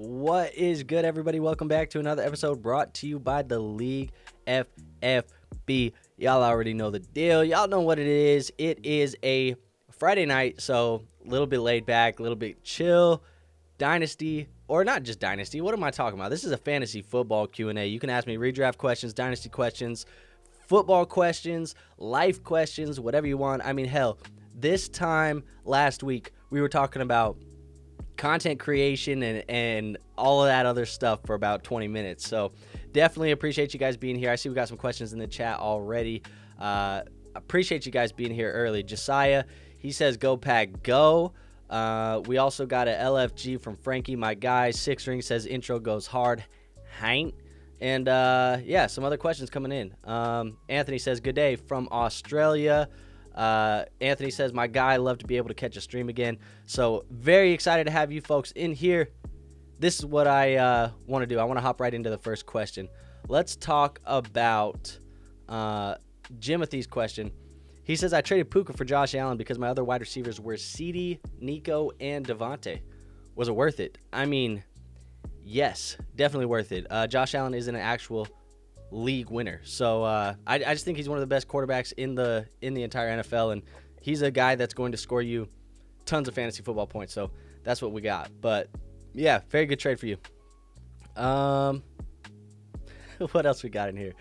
What is good, everybody? Welcome back to another episode brought to you by the League FFB. Y'all already know the deal. Y'all know what it is. It is a Friday night, so a little bit laid back, a little bit chill. Dynasty, or not just Dynasty. What am I talking about? This is a fantasy football Q&A. You can ask me redraft questions, Dynasty questions, football questions, life questions, whatever you want. I mean, hell, this time last week, we were talking about content creation and all of that other stuff for about 20 minutes. So definitely appreciate you guys being here. I see we got some questions in the chat already. Appreciate you guys being here early. Josiah, he says, go Pack, go. We also got a LFG from Frankie, my guy. Six Ring says, intro goes hard. Haint. And yeah, some other questions coming in. Anthony says, good day from Australia. Anthony says, my guy, love to be able to catch a stream again. So very excited to have you folks in here. This is what I want to do. I want to hop right into the first question. Let's talk about Jimothy's question. He says, I traded Puka for Josh Allen because my other wide receivers were CeeDee, Nico, and Devontae. Was it worth it? I mean, yes, definitely worth it. Josh Allen is an actual league winner. So I just think he's one of the best quarterbacks in the entire NFL, and he's a guy that's going to score you tons of fantasy football points. So that's what we got. But yeah, very good trade for you. What else we got in here?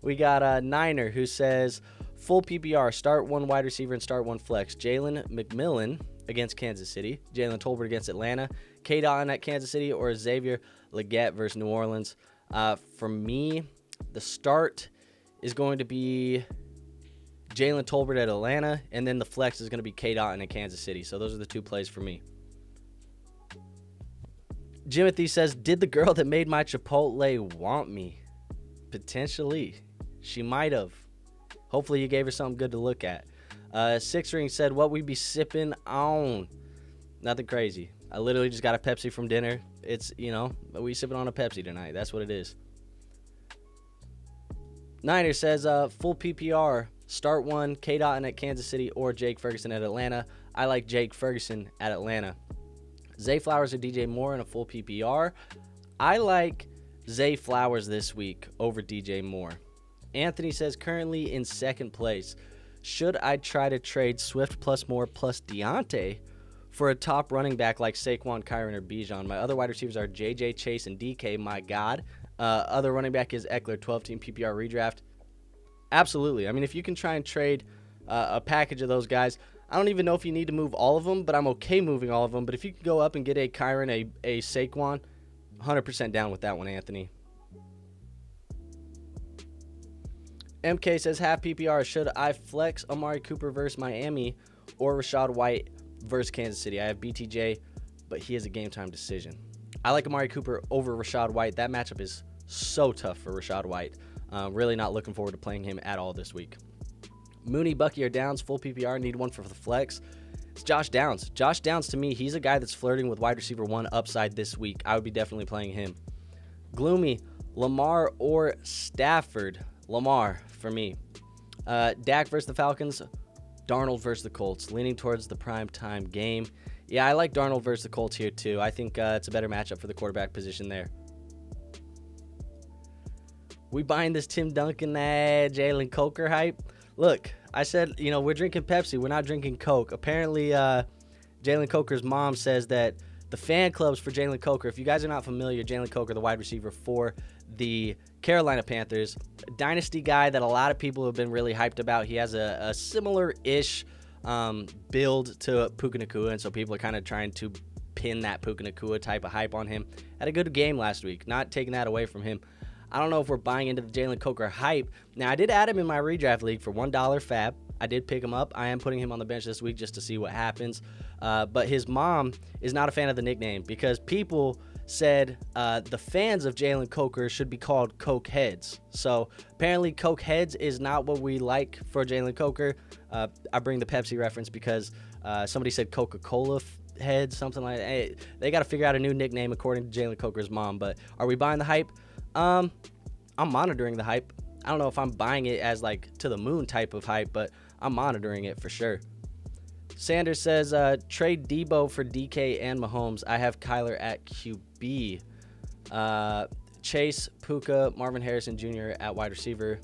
We got a Niner who says, full PPR, start one wide receiver and start one flex. Jalen McMillan against Kansas City, Jalen Tolbert against Atlanta, K-Don at Kansas City, or Xavier Legette versus New Orleans. For me, the start is going to be Jalen Tolbert at Atlanta, and then the flex is going to be K-Dot at Kansas City. So those are the two plays for me. Jimothy says, did the girl that made my Chipotle want me? Potentially. She might have. Hopefully you gave her something good to look at. Six Ring said, what we be sipping on? Nothing crazy. I literally just got a Pepsi from dinner. It's, we sipping on a Pepsi tonight. That's what it is. Niner says, full PPR, start one, K-Dot at Kansas City or Jake Ferguson at Atlanta. I like Jake Ferguson at Atlanta. Zay Flowers or DJ Moore in a full PPR. I like Zay Flowers this week over DJ Moore. Anthony says, currently in second place. Should I try to trade Swift plus Moore plus Deontay for a top running back like Saquon, Kyron, or Bijan? My other wide receivers are JJ, Chase, and DK. My God. Other running back is Eckler, 12-team PPR redraft. Absolutely. I mean, if you can try and trade a package of those guys, I don't even know if you need to move all of them, but I'm okay moving all of them. But if you can go up and get a Kyron, a Saquon, 100% down with that one, Anthony. MK says, half PPR, should I flex Amari Cooper versus Miami or Rachaad White versus Kansas City? I have BTJ, but he is a game-time decision. I like Amari Cooper over Rachaad White. That matchup is so tough for Rachaad White. Really not looking forward to playing him at all this week. Mooney, Bucky, or Downs, full PPR, need one for the flex. It's Josh Downs. Josh Downs, to me, he's a guy that's flirting with wide receiver one upside this week. I would be definitely playing him. Gloomy, Lamar or Stafford? Lamar for me. Dak versus the Falcons, Darnold versus the Colts. Leaning towards the primetime game. Yeah, I like Darnold versus the Colts here too. I think it's a better matchup for the quarterback position there. We buying this Tim Duncan Jalen Coker hype? Look, I said, we're drinking Pepsi. We're not drinking Coke. Apparently, Jalen Coker's mom says that the fan clubs for Jalen Coker, if you guys are not familiar, Jalen Coker, the wide receiver for the Carolina Panthers, Dynasty guy that a lot of people have been really hyped about. He has a similar-ish build to Puka Nacua, and so people are kind of trying to pin that Puka Nacua type of hype on him. Had a good game last week, not taking that away from him. I don't know if we're buying into the Jalen Coker hype. Now, I did add him in my redraft league for $1 fab. I did pick him up. I am putting him on the bench this week just to see what happens. But his mom is not a fan of the nickname because people said the fans of Jalen Coker should be called Coke Heads. So apparently Coke Heads is not what we like for Jalen Coker. I bring the Pepsi reference because somebody said Coca-Cola Heads, something like that. Hey, they got to figure out a new nickname according to Jalen Coker's mom. But are we buying the hype? I'm monitoring the hype. I don't know if I'm buying it as like to the moon type of hype, but I'm monitoring it for sure. Sanders says, trade Debo for DK and Mahomes. I have Kyler at QB. FFB. Chase, Puka, Marvin Harrison Jr. at wide receiver.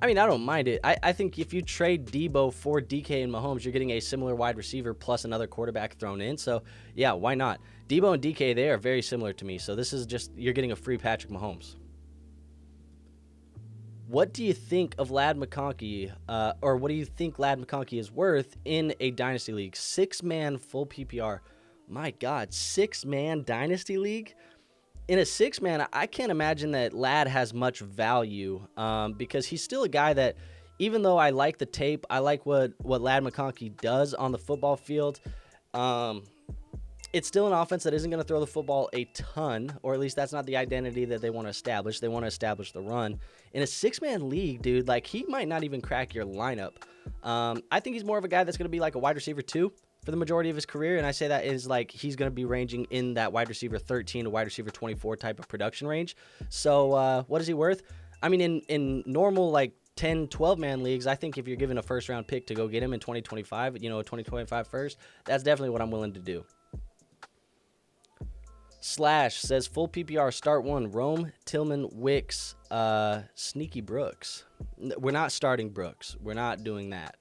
I mean, I don't mind it. I think if you trade Debo for DK and Mahomes, you're getting a similar wide receiver plus another quarterback thrown in. So, yeah, why not? Debo and DK, they are very similar to me. So this is just, you're getting a free Patrick Mahomes. What do you think of Ladd McConkey, or what do you think Ladd McConkey is worth in a Dynasty League? 6-man full PPR. My God, 6-man Dynasty League? In a 6-man, I can't imagine that Ladd has much value because he's still a guy that, even though I like the tape, I like what Ladd McConkey does on the football field, it's still an offense that isn't going to throw the football a ton, or at least that's not the identity that they want to establish. They want to establish the run. In a 6-man league, dude, like, he might not even crack your lineup. I think he's more of a guy that's going to be like a wide receiver 2 for the majority of his career, and I say that is like he's going to be ranging in that wide receiver 13 to wide receiver 24 type of production range. So what is he worth? I mean, in normal like 10, 12-man leagues, I think if you're given a first-round pick to go get him in 2025, a 2025 first, that's definitely what I'm willing to do. Slash says full PPR start 1, Rome, Tillman, Wicks, Sneaky Brooks. We're not starting Brooks. We're not doing that.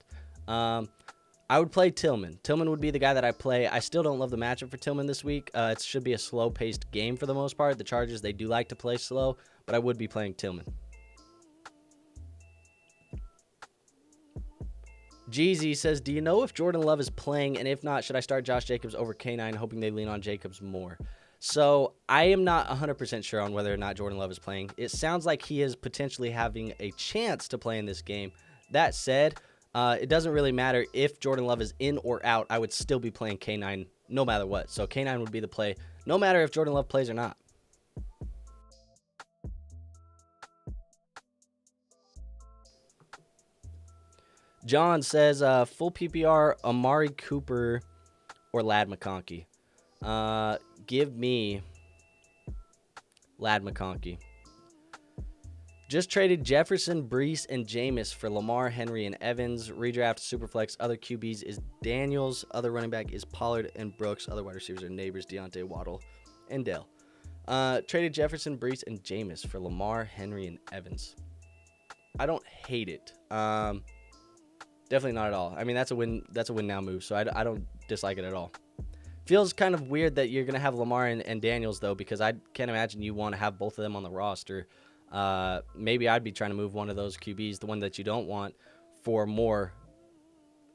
I would play Tillman. Tillman would be the guy that I play. I still don't love the matchup for Tillman this week. It should be a slow-paced game for the most part. The Chargers, they do like to play slow, but I would be playing Tillman. Jeezy says, do you know if Jordan Love is playing? And if not, should I start Josh Jacobs over K9, hoping they lean on Jacobs more? So I am not 100% sure on whether or not Jordan Love is playing. It sounds like he is potentially having a chance to play in this game. That said, it doesn't really matter if Jordan Love is in or out. I would still be playing K9 no matter what. So K9 would be the play no matter if Jordan Love plays or not. John says full PPR, Amari Cooper or Ladd McConkey. Give me Ladd McConkey. Just traded Jefferson, Brees, and Jameis for Lamar, Henry, and Evans. Redraft, Superflex. Other QBs is Daniels. Other running back is Pollard and Brooks. Other wide receivers are Neighbors, Deontay, Waddle, and Dell. Traded Jefferson, Brees, and Jameis for Lamar, Henry, and Evans. I don't hate it. Definitely not at all. I mean, that's a win now move, so I don't dislike it at all. Feels kind of weird that you're going to have Lamar and Daniels, though, because I can't imagine you want to have both of them on the roster. Maybe I'd be trying to move one of those QBs, the one that you don't want, for more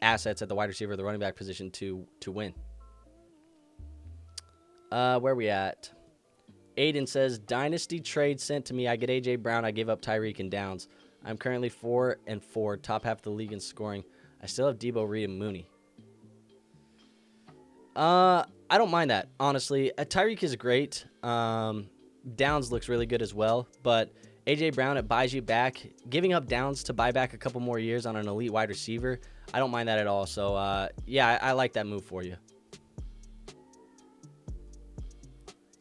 assets at the wide receiver or the running back position to win. Where are we at? Aiden says, Dynasty trade sent to me. I get A.J. Brown. I give up Tyreek and Downs. I'm currently 4-4, top half of the league in scoring. I still have Debo, Reed, and Mooney. I don't mind that, honestly. Tyreek is great. Downs looks really good as well, but A.J. Brown, it buys you back. Giving up Downs to buy back a couple more years on an elite wide receiver, I don't mind that at all. So, yeah, I like that move for you.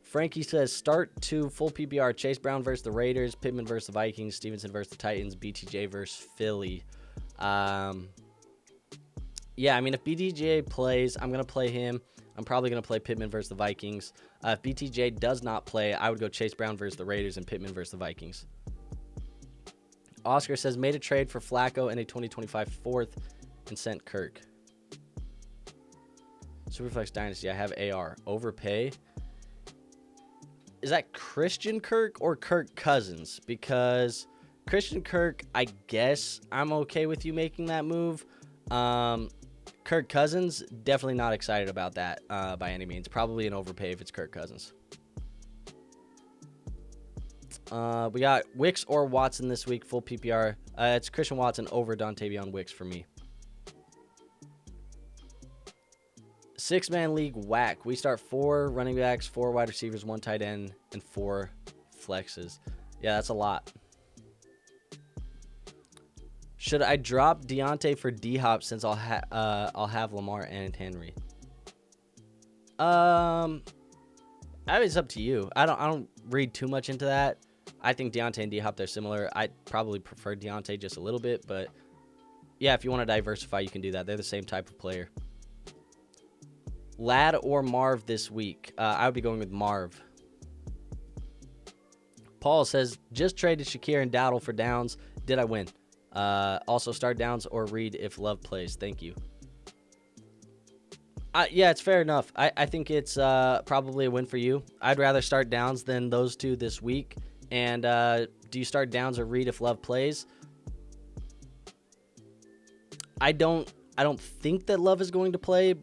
Frankie says, start 2 full PPR. Chase Brown versus the Raiders, Pittman versus the Vikings, Stevenson versus the Titans, BTJ versus Philly. Yeah, I mean, if BTJ plays, I'm going to play him. I'm probably going to play Pittman versus the Vikings. If BTJ does not play, I would go Chase Brown versus the Raiders and Pittman versus the Vikings. Oscar says, made a trade for Flacco and a 2025 fourth and sent Kirk. Superflex Dynasty, I have AR. Overpay. Is that Christian Kirk or Kirk Cousins? Because Christian Kirk, I guess I'm okay with you making that move. Kirk Cousins, definitely not excited about that by any means. Probably an overpay if it's Kirk Cousins. We got Wicks or Watson this week, full PPR. It's Christian Watson over Dontavion Wicks for me. 6-man league whack. We start 4 running backs, 4 wide receivers, 1 tight end, and 4 flexes. Yeah, that's a lot. Should I drop Deontay for D-Hop since I'll have Lamar and Henry? I mean, it's up to you. I don't read too much into that. I think Deontay and D-Hop, they're similar. I probably prefer Deontay just a little bit, but yeah, if you want to diversify, you can do that. They're the same type of player. Lad or Marv this week? I would be going with Marv. Paul says, just traded Shakir and Dowdle for Downs. Did I win? Also, start Downs or Reed if Love plays. Thank you. Yeah, it's fair enough. I think it's probably a win for you. I'd rather start Downs than those two this week. And do you start Downs or Reed if Love plays? I don't think that Love is going to play.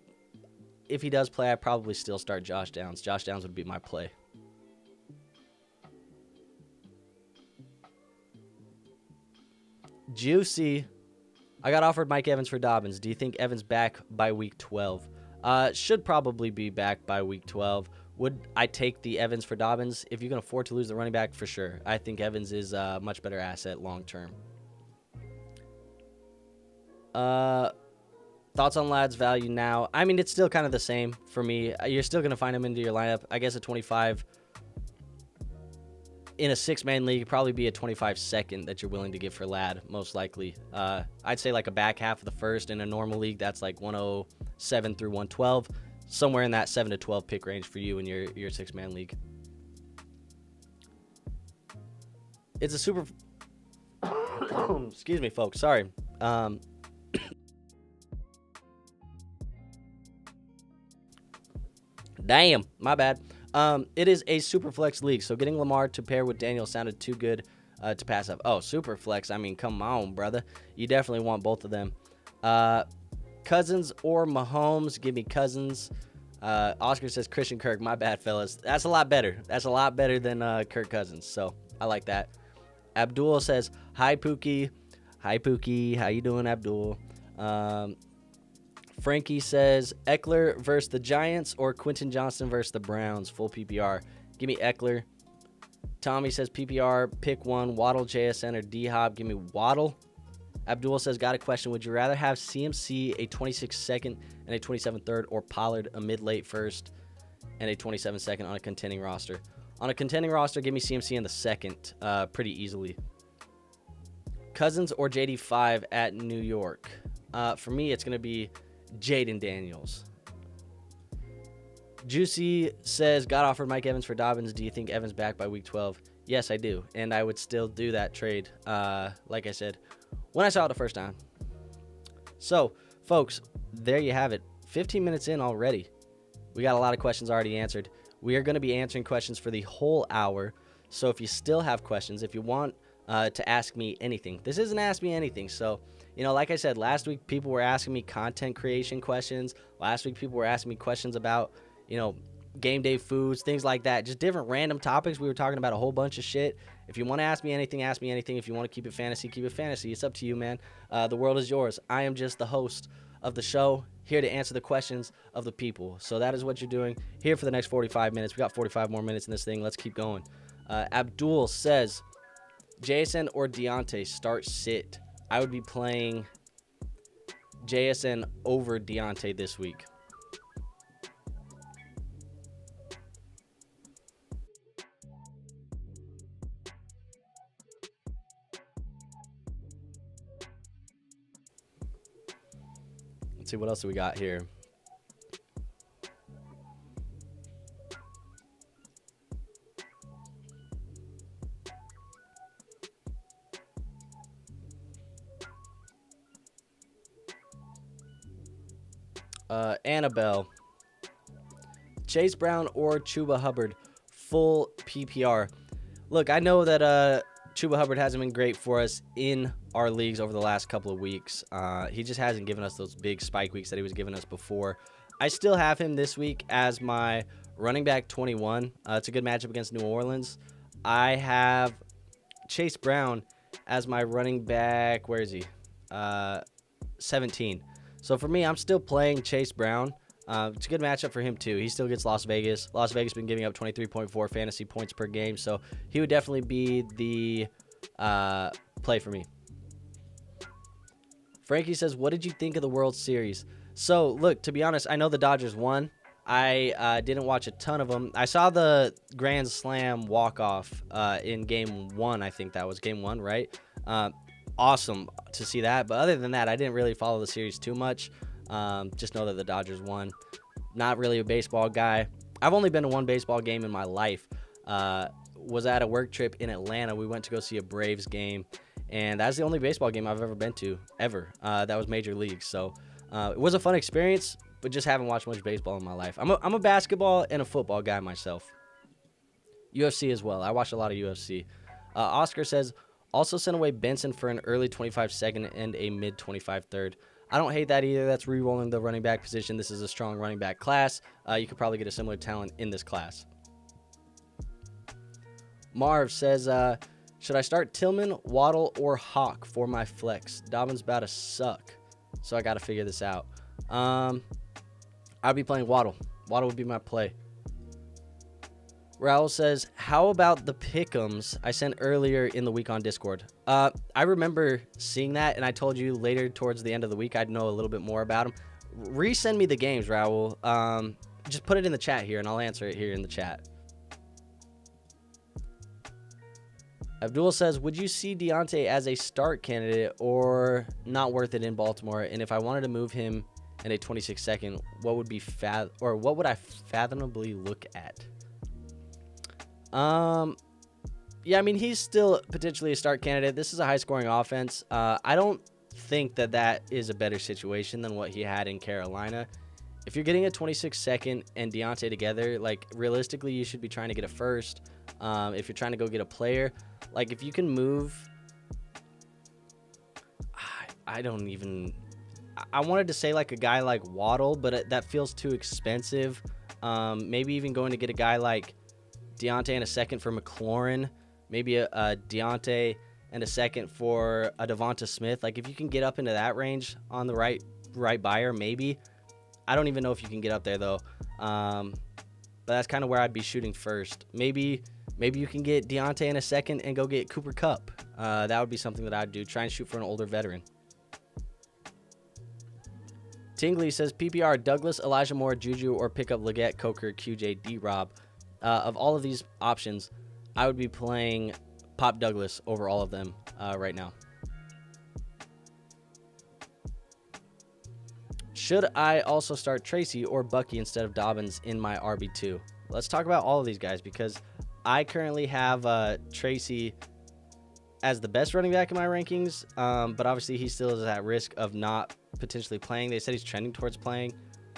If he does play, I probably still start Josh Downs. Josh Downs would be my play. Juicy. I got offered Mike Evans for Dobbins. Do you think Evans back by week 12? Should probably be back by week 12. Would I take the Evans for Dobbins? If you can afford to lose the running back, for sure. I think Evans is a much better asset long term. Thoughts on Lad's value now? I mean, it's still kind of the same for me. You're still going to find him into your lineup. I guess a 25 in a 6-man league, probably be a 25 second that you're willing to give for Lad, most likely. I'd say like a back half of the first. In a normal league, that's like 107 through 112. Somewhere in that 7 to 12 pick range for you in your 6-man league. It's a super... Excuse me, folks. Sorry. Damn, my bad. It is a super flex league, so getting Lamar to pair with Daniel sounded too good to pass up. Oh, super flex. I mean, come on, brother. You definitely want both of them. Cousins or Mahomes? Give me Cousins. Oscar says Christian Kirk. My bad, fellas. That's a lot better. That's a lot better than Kirk Cousins, so I like that. Abdul says, hi, Pookie. Hi, Pookie. How you doing, Abdul? Frankie says, Eckler versus the Giants or Quentin Johnston versus the Browns. Full PPR. Give me Eckler. Tommy says PPR, pick one. Waddle, JSN, or D-Hop. Give me Waddle. Abdul says, got a question. Would you rather have CMC a 26 second and a 27 third, or Pollard a mid-late first and a 27 second on a contending roster? On a contending roster, give me CMC in the second pretty easily. Cousins or JD5 at New York? For me, it's going to be Jaden Daniels. Juicy says, got offered Mike Evans for Dobbins. Do you think Evans back by week 12? Yes, I do. And I would still do that trade, like I said, when I saw it the first time. So, folks, there you have it. 15 minutes in already. We got a lot of questions already answered. We are going to be answering questions for the whole hour. So if you still have questions, if you want to ask me anything, this isn't Ask Me Anything. So, you know, like I said, last week people were asking me content creation questions. Last week people were asking me questions about, you know, game day foods, things like that. Just different random topics. We were talking about a whole bunch of shit. If you want to ask me anything, ask me anything. If you want to keep it fantasy, keep it fantasy. It's up to you, man. The world is yours. I am just the host of the show, here to answer the questions of the people. So that is what you're doing here for the next 45 minutes. We got 45 more minutes in this thing. Let's keep going. Abdul says, JSN or Deontay, start sit. I would be playing JSN over Deontay this week. Let's see, what else do we got here? Annabelle. Chase Brown or Chuba Hubbard, full PPR. Look, I know that Chuba Hubbard hasn't been great for us in our leagues over the last couple of weeks. He just hasn't given us those big spike weeks that he was giving us before. I still have him this week as my running back 21. It's a good matchup against New Orleans. I have Chase Brown as my running back. Where is he? 17. So for me, I'm still playing Chase Brown. It's a good matchup for him too. He still gets Las Vegas. Las Vegas been giving up 23.4 fantasy points per game, so he would definitely be the play for me. Frankie says, what did you think of the World Series? So, look, to be honest, I know the Dodgers won. I didn't watch a ton of them. I saw the Grand Slam walk-off in Game 1. I think that was Game 1, right? Awesome to see that. But other than that, I didn't really follow the series too much. Just know that the Dodgers won. Not really a baseball guy. I've only been to one baseball game in my life. Was at a work trip in Atlanta. We went to go see a Braves game, and that's the only baseball game I've ever been to, ever. That was Major League. So it was a fun experience, but just haven't watched much baseball in my life. I'm a basketball and a football guy myself. UFC as well. I watch a lot of UFC. Oscar says, also send away Benson for an early 25 second and a mid 25 third. I don't hate that either. That's re-rolling the running back position. This is a strong running back class. You could probably get a similar talent in this class. Marv says, should I start Tillman, Waddle, or Hawk for my flex? Dobbins about to suck, so I got to figure this out. I'll be playing Waddle. Waddle would be my play. Raul says, how about the pick'ems I sent earlier in the week on Discord? I remember seeing that, and I told you later towards the end of the week I'd know a little bit more about them. Resend me the games, Raul. Just put it in the chat here, and I'll answer it here in the chat. Abdul says, would you see Deontay as a start candidate or not worth it in Baltimore? And if I wanted to move him in a 26 second, what would be what would I fathomably look at? Yeah, I mean, he's still potentially a start candidate. This is a high-scoring offense. I don't think that is a better situation than what he had in Carolina. If you're getting a 26 second and Deontay together, like, realistically, you should be trying to get a first. If you're trying to go get a player, like, if you can move, I wanted to say like a guy like Waddle, but that feels too expensive. Maybe even going to get a guy like Deontay in a second for McLaurin, maybe a Deontay and a second for a Devonta Smith. Like, if you can get up into that range on the right buyer, maybe. I don't even know if you can get up there though. But that's kind of where I'd be shooting first. Maybe you can get Deontay in a second and go get Cooper Kupp. That would be something that I'd do. Try and shoot for an older veteran. Tingley says, PPR, Douglas, Elijah Moore, Juju, or pick up Leggett, Coker, QJ, D-Rob. Of all of these options, I would be playing Pop Douglas over all of them right now. Should I also start Tracy or Bucky instead of Dobbins in my RB2? Let's talk about all of these guys, because I currently have Tracy as the best running back in my rankings, but obviously he still is at risk of not potentially playing. They said he's trending towards playing,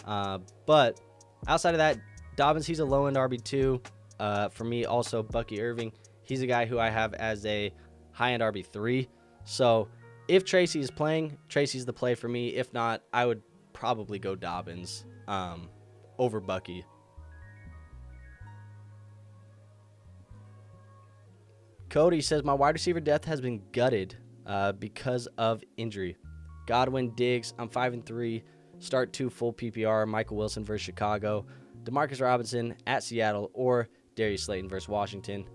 but outside of that, Dobbins, he's a low-end RB2. For me, also, Bucky Irving, he's a guy who I have as a high-end RB3. So if Tracy is playing, Tracy's the play for me. If not, I would probably go Dobbins over Bucky. Cody says, my wide receiver depth has been gutted because of injury. Godwin, Diggs, I'm 5-3. Start 2 full PPR, Michael Wilson versus Chicago. Demarcus Robinson at Seattle, or Darius Slayton versus Washington.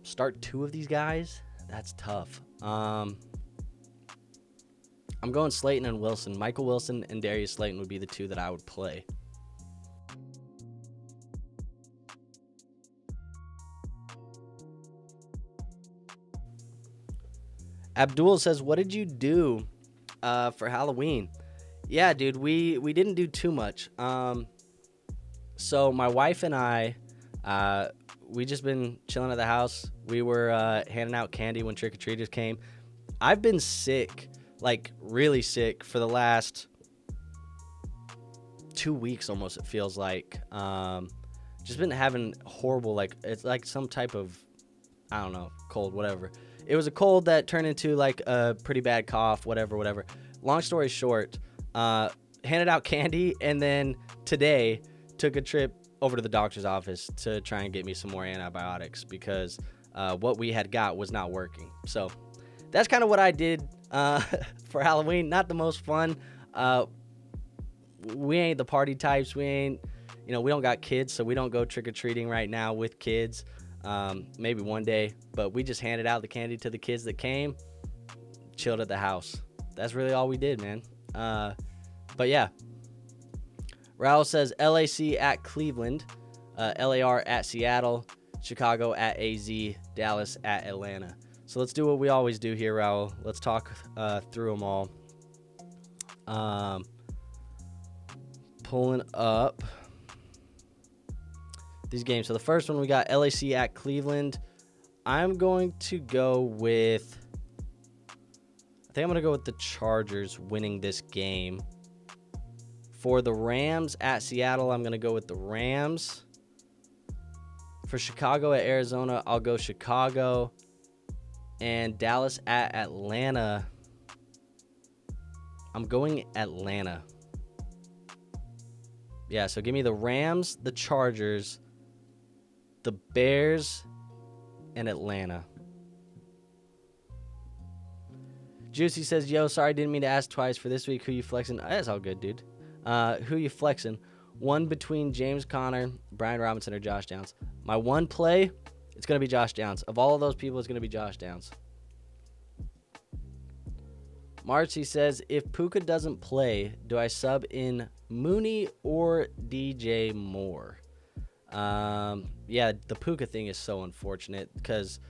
Start 2 of these guys? That's tough. I'm going Slayton and Wilson. Michael Wilson and Darius Slayton would be the 2 that I would play. Abdul says, what did you do for Halloween? Yeah, dude, we didn't do too much. So my wife and I, we just been chilling at the house. We were handing out candy when trick-or-treaters came. I've been sick, like really sick, for the last 2 weeks almost, it feels like. Just been having horrible, like, it's like some type of, I don't know, cold, whatever. It was a cold that turned into like a pretty bad cough, whatever. Long story short, handed out candy, and then today took a trip over to the doctor's office to try and get me some more antibiotics, because what we had got was not working. So that's kind of what I did for Halloween. Not the most fun. We ain't the party types. We don't got kids, so we don't go trick-or-treating right now with kids. Maybe one day, but we just handed out the candy to the kids that came, chilled at the house. That's really all we did, man. But yeah, Raul says LAC at Cleveland, LAR at Seattle, Chicago at AZ, Dallas at Atlanta. So let's do what we always do here, Raul. Let's talk through them all. pulling up these games. So the first one, we got LAC at Cleveland. I'm going to go with, I think I'm going to go with the Chargers winning this game. For the Rams at Seattle, I'm going to go with the Rams. For Chicago at Arizona, I'll go Chicago. And Dallas at Atlanta, I'm going Atlanta. Yeah, so give me the Rams, the Chargers, the Bears, and Atlanta. Juicy says, yo, sorry, didn't mean to ask twice for this week. Who you flexing? That's all good, dude. Who you flexing? One between James Conner, Brian Robinson, or Josh Downs. My one play, it's going to be Josh Downs. Of all of those people, it's going to be Josh Downs. Marcy says, if Puka doesn't play, do I sub in Mooney or DJ Moore? Yeah, the Puka thing is so unfortunate because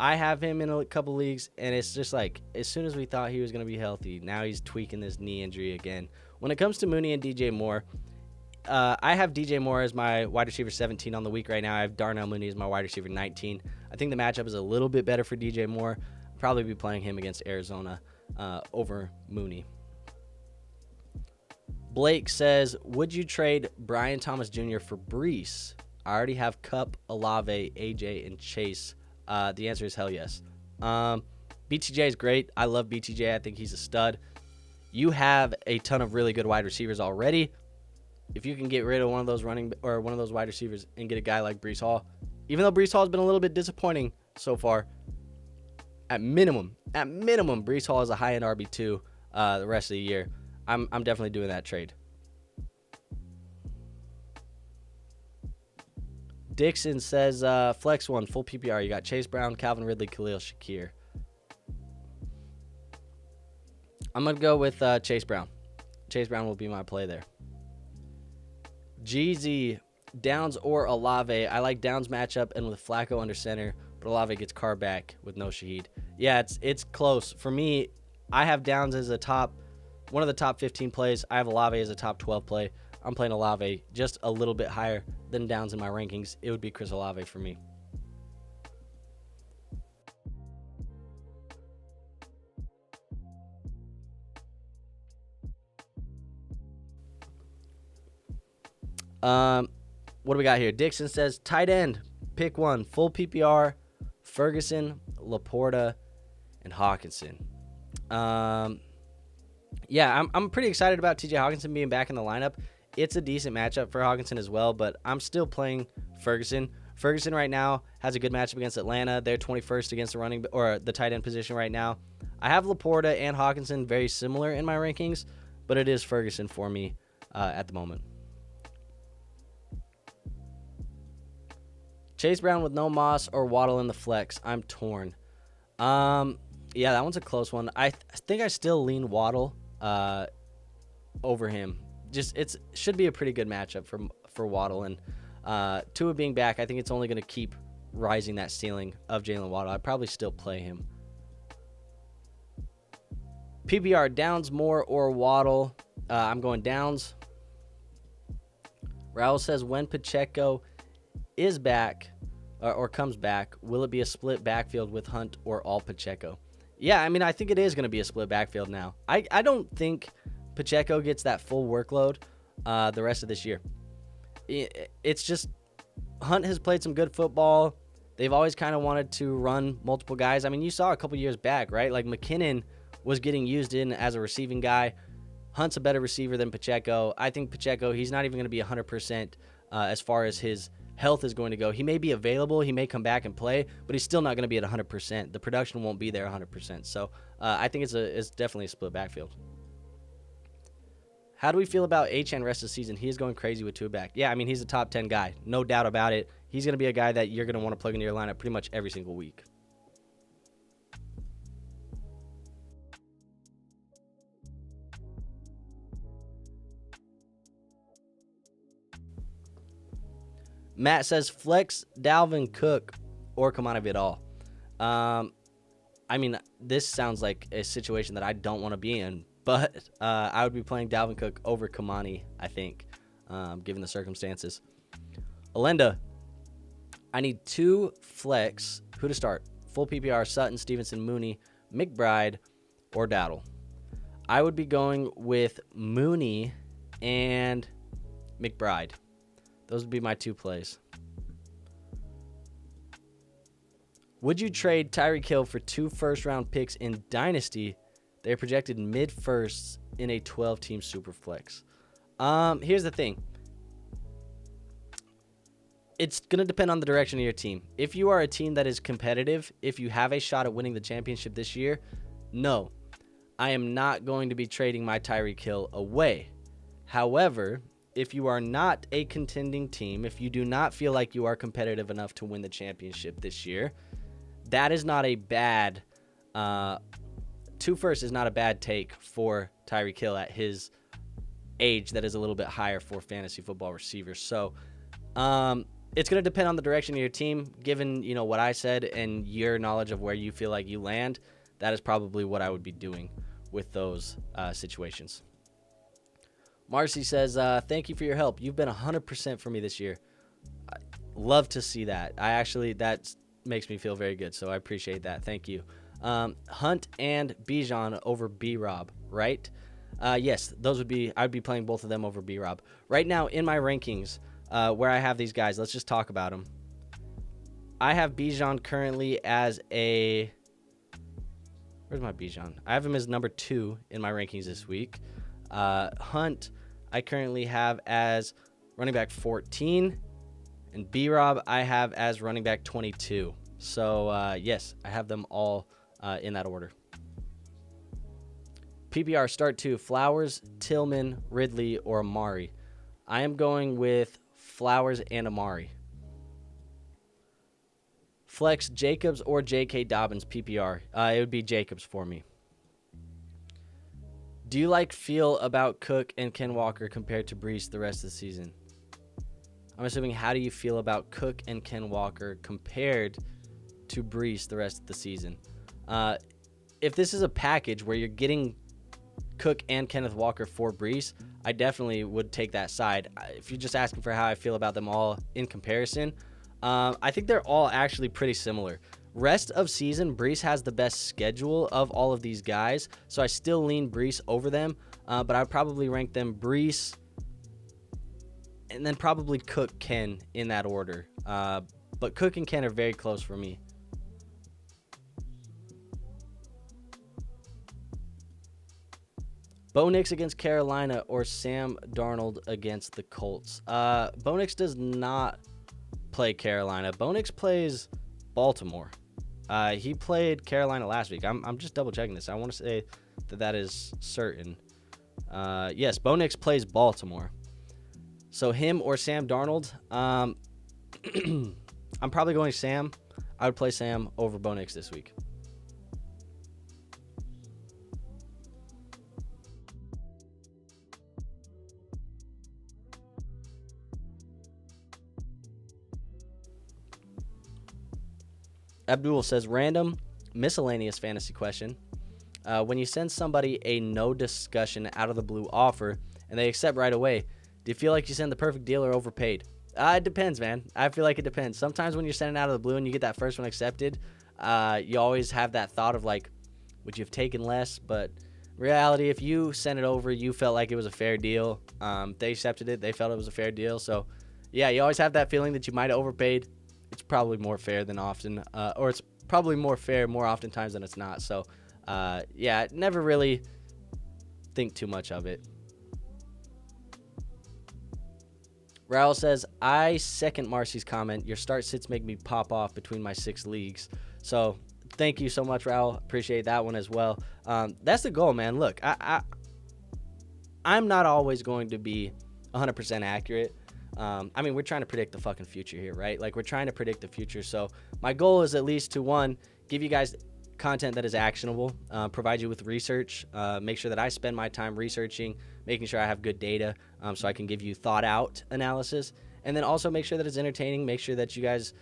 I have him in a couple leagues, and it's just like as soon as we thought he was going to be healthy, now he's tweaking this knee injury again. When it comes to Mooney and DJ Moore, I have DJ Moore as my wide receiver 17 on the week right now. I have Darnell Mooney as my wide receiver 19. I think the matchup is a little bit better for DJ Moore. I'll probably be playing him against Arizona over Mooney. Blake says, would you trade Brian Thomas Jr. for Brees? I already have Kupp, Olave, AJ, and Chase. The answer is hell yes. BTJ is great. I love BTJ. I think he's a stud. You have a ton of really good wide receivers already. If you can get rid of one of those wide receivers and get a guy like Brees Hall, even though Brees Hall has been a little bit disappointing so far, at minimum, Brees Hall is a high-end RB2 the rest of the year. I'm definitely doing that trade. Dixon says, flex one, full PPR. You got Chase Brown, Calvin Ridley, Khalil Shakir. I'm going to go with Chase Brown. Chase Brown will be my play there. Jeezy, Downs or Olave. I like Downs matchup and with Flacco under center, but Olave gets car back with no Shaheed. Yeah, it's close. For me, I have Downs as one of the top 15 plays. I have Olave as a top 12 play. I'm playing Olave just a little bit higher than Downs in my rankings. It would be Chris Olave for me. What do we got here? Dixon says, tight end, pick one, full PPR, Ferguson, Laporta, and Hawkinson. Yeah, I'm pretty excited about TJ Hawkinson being back in the lineup. It's a decent matchup for Hawkinson as well, but I'm still playing Ferguson. Ferguson right now has a good matchup against Atlanta. They're 21st against the tight end position right now. I have Laporta and Hawkinson very similar in my rankings, but it is Ferguson for me at the moment. Chase Brown with no Moss or Waddle in the flex. I'm torn. Yeah, that one's a close one. I think I still lean Waddle over him. It should be a pretty good matchup for Waddle, and Tua being back, I think it's only going to keep rising that ceiling of Jalen Waddle. I'd probably still play him. PPR, Downs, Moore, or Waddle. I'm going Downs. Raul says, when Pacheco is back or comes back, will it be a split backfield with Hunt or all Pacheco? Yeah, I mean, I think it is going to be a split backfield now. I don't think Pacheco gets that full workload the rest of this year. It's just Hunt has played some good football. They've always kind of wanted to run multiple guys. I mean, you saw a couple years back, right? Like McKinnon was getting used in as a receiving guy. Hunt's a better receiver than Pacheco. I think Pacheco, he's not even going to be 100% as far as his health is going to go. He may be available. He may come back and play, but he's still not going to be at 100%. The production won't be there 100%. So I think it's definitely a split backfield. How do we feel about Achane rest of the season? He is going crazy with Tua back. Yeah, I mean, he's a top 10 guy. No doubt about it. He's going to be a guy that you're going to want to plug into your lineup pretty much every single week. Matt says, flex Dalvin Cook or come out of it all. I mean, this sounds like a situation that I don't want to be in, but I would be playing Dalvin Cook over Kamani, I think, given the circumstances. Alenda, I need 2 flex. Who to start? Full PPR, Sutton, Stevenson, Mooney, McBride, or Dowdle. I would be going with Mooney and McBride. Those would be my 2 plays. Would you trade Tyreek Hill for 2 first-round picks in Dynasty? They're projected mid-firsts in a 12-team superflex. Here's the thing. It's going to depend on the direction of your team. If you are a team that is competitive, if you have a shot at winning the championship this year, no, I am not going to be trading my Tyreek Hill away. However, if you are not a contending team, if you do not feel like you are competitive enough to win the championship this year, that is not a bad 2 first is not a bad take for Tyreek Hill at his age that is a little bit higher for fantasy football receivers. So it's going to depend on the direction of your team. Given, what I said and your knowledge of where you feel like you land, that is probably what I would be doing with those situations. Marcy says, thank you for your help. You've been 100% for me this year. I love to see that. That makes me feel very good, so I appreciate that. Thank you. Hunt and Bijan over B-Rob, right? Yes, I'd be playing both of them over B-Rob. Right now in my rankings, where I have these guys, let's just talk about them. I have Bijan currently as a... Where's my Bijan? I have him as number 2 in my rankings this week. Hunt, I currently have as running back 14. And B-Rob, I have as running back 22. So, yes, I have them all in that order. PPR start 2, Flowers, Tillman, Ridley, or Amari. I am going with Flowers and Amari. Flex, Jacobs or J.K. Dobbins PPR. It would be Jacobs for me. Do you feel about Cook and Ken Walker compared to Breece the rest of the season? I'm assuming, how do you feel about Cook and Ken Walker compared to Breece the rest of the season? If this is a package where you're getting Cook and Kenneth Walker for Breece, I definitely would take that side. If you're just asking for how I feel about them all in comparison, I think they're all actually pretty similar. Rest of season, Breece has the best schedule of all of these guys, so I still lean Breece over them, but I would probably rank them Breece and then probably Cook, Ken in that order. But Cook and Ken are very close for me. Bo Nix against Carolina or Sam Darnold against the Colts? Bo Nix does not play Carolina. Bo Nix plays Baltimore. He played Carolina last week. I'm just double checking this. I want to say that is certain. Yes, Bo Nix plays Baltimore. So him or Sam Darnold. I'm probably going Sam. I would play Sam over Bo Nix this week. Abdul says, random miscellaneous fantasy question. When you send somebody a no discussion out of the blue offer and they accept right away, do you feel like you send the perfect deal or overpaid? It depends, man. I feel like it depends. Sometimes when you're sending out of the blue and you get that first one accepted, you always have that thought of would you have taken less? But reality, if you sent it over, you felt like it was a fair deal. They accepted it. They felt it was a fair deal. So, yeah, you always have that feeling that you might have overpaid. It's probably more fair than often, or it's probably more fair more oftentimes than it's not. So, yeah, never really think too much of it. Raul says, I second Marcy's comment. Your start sits make me pop off between my 6 leagues. So, thank you so much, Raul. Appreciate that one as well. That's the goal, man. Look, I'm not always going to be 100% accurate. We're trying to predict the fucking future here, right? We're trying to predict the future. So my goal is at least to, one, give you guys content that is actionable, provide you with research, make sure that I spend my time researching, making sure I have good data, so I can give you thought out analysis, and then also make sure that it's entertaining, make sure that you guys,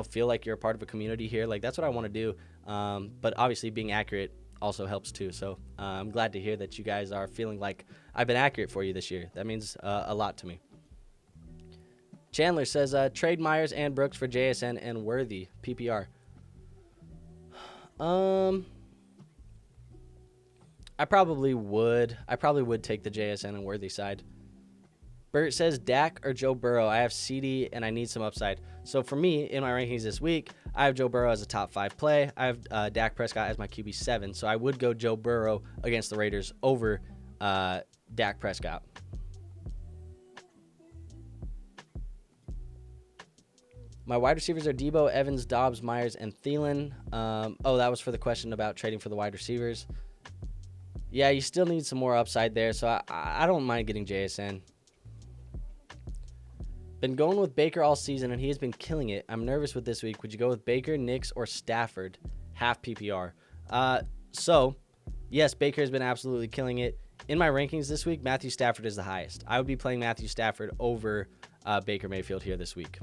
feel like you're a part of a community here. That's what I want to do. But obviously being accurate also helps too. So I'm glad to hear that you guys are feeling like I've been accurate for you this year. That means a lot to me. Chandler says, trade Myers and Brooks for JSN and Worthy, PPR. I probably would. I probably would take the JSN and Worthy side. Bert says Dak or Joe Burrow. I have CD and I need some upside. So for me, in my rankings this week, I have Joe Burrow as a top 5 play. I have Dak Prescott as my QB 7. So I would go Joe Burrow against the Raiders over Dak Prescott. My wide receivers are Debo, Evans, Dobbs, Myers, and Thielen. That was for the question about trading for the wide receivers. Yeah, you still need some more upside there, so I don't mind getting JSN. Been going with Baker all season, and he has been killing it. I'm nervous with this week. Would you go with Baker, Nix, or Stafford? Half PPR. So, yes, Baker has been absolutely killing it. In my rankings this week, Matthew Stafford is the highest. I would be playing Matthew Stafford over Baker Mayfield here this week.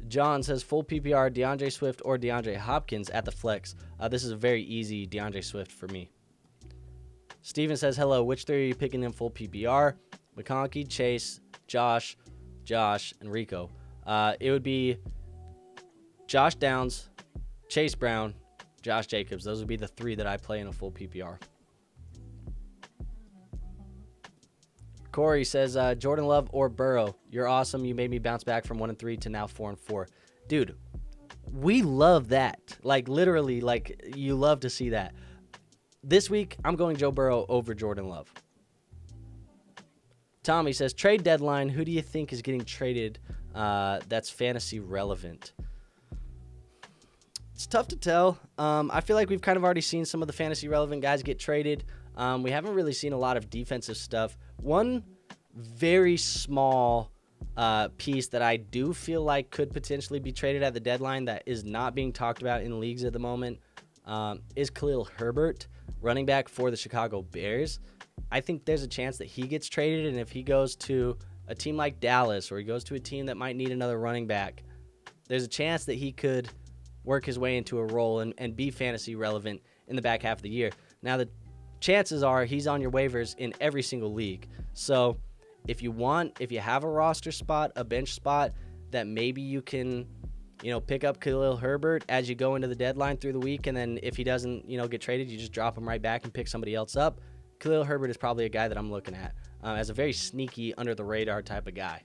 John says full PPR, DeAndre Swift or DeAndre Hopkins at the flex. This is a very easy DeAndre Swift for me. Steven says, hello, which 3 are you picking in full PPR? McConkey, Chase, Josh, and Rico. It would be Josh Downs, Chase Brown, Josh Jacobs. Those would be the 3 that I play in a full PPR. Corey says, Jordan Love or Burrow. You're awesome. You made me bounce back from 1-3 to now 4-4. Dude, we love that. Like, literally, like, you love to see that. This week, I'm going Joe Burrow over Jordan Love. Tommy says, trade deadline. Who do you think is getting traded that's fantasy relevant? It's tough to tell. I feel like we've kind of already seen some of the fantasy relevant guys get traded. We haven't really seen a lot of defensive stuff. One very small piece that I do feel like could potentially be traded at the deadline that is not being talked about in leagues at the moment is Khalil Herbert, running back for the Chicago Bears. I think there's a chance that he gets traded, and if he goes to a team like Dallas or he goes to a team that might need another running back, there's a chance that he could work his way into a role and be fantasy relevant in the back half of the year. Now, the chances are he's on your waivers in every single league. So if you have a roster spot, a bench spot that maybe you can, pick up Khalil Herbert as you go into the deadline through the week, and then if he doesn't, get traded, you just drop him right back and pick somebody else up. Khalil Herbert is probably a guy that I'm looking at as a very sneaky, under-the-radar type of guy.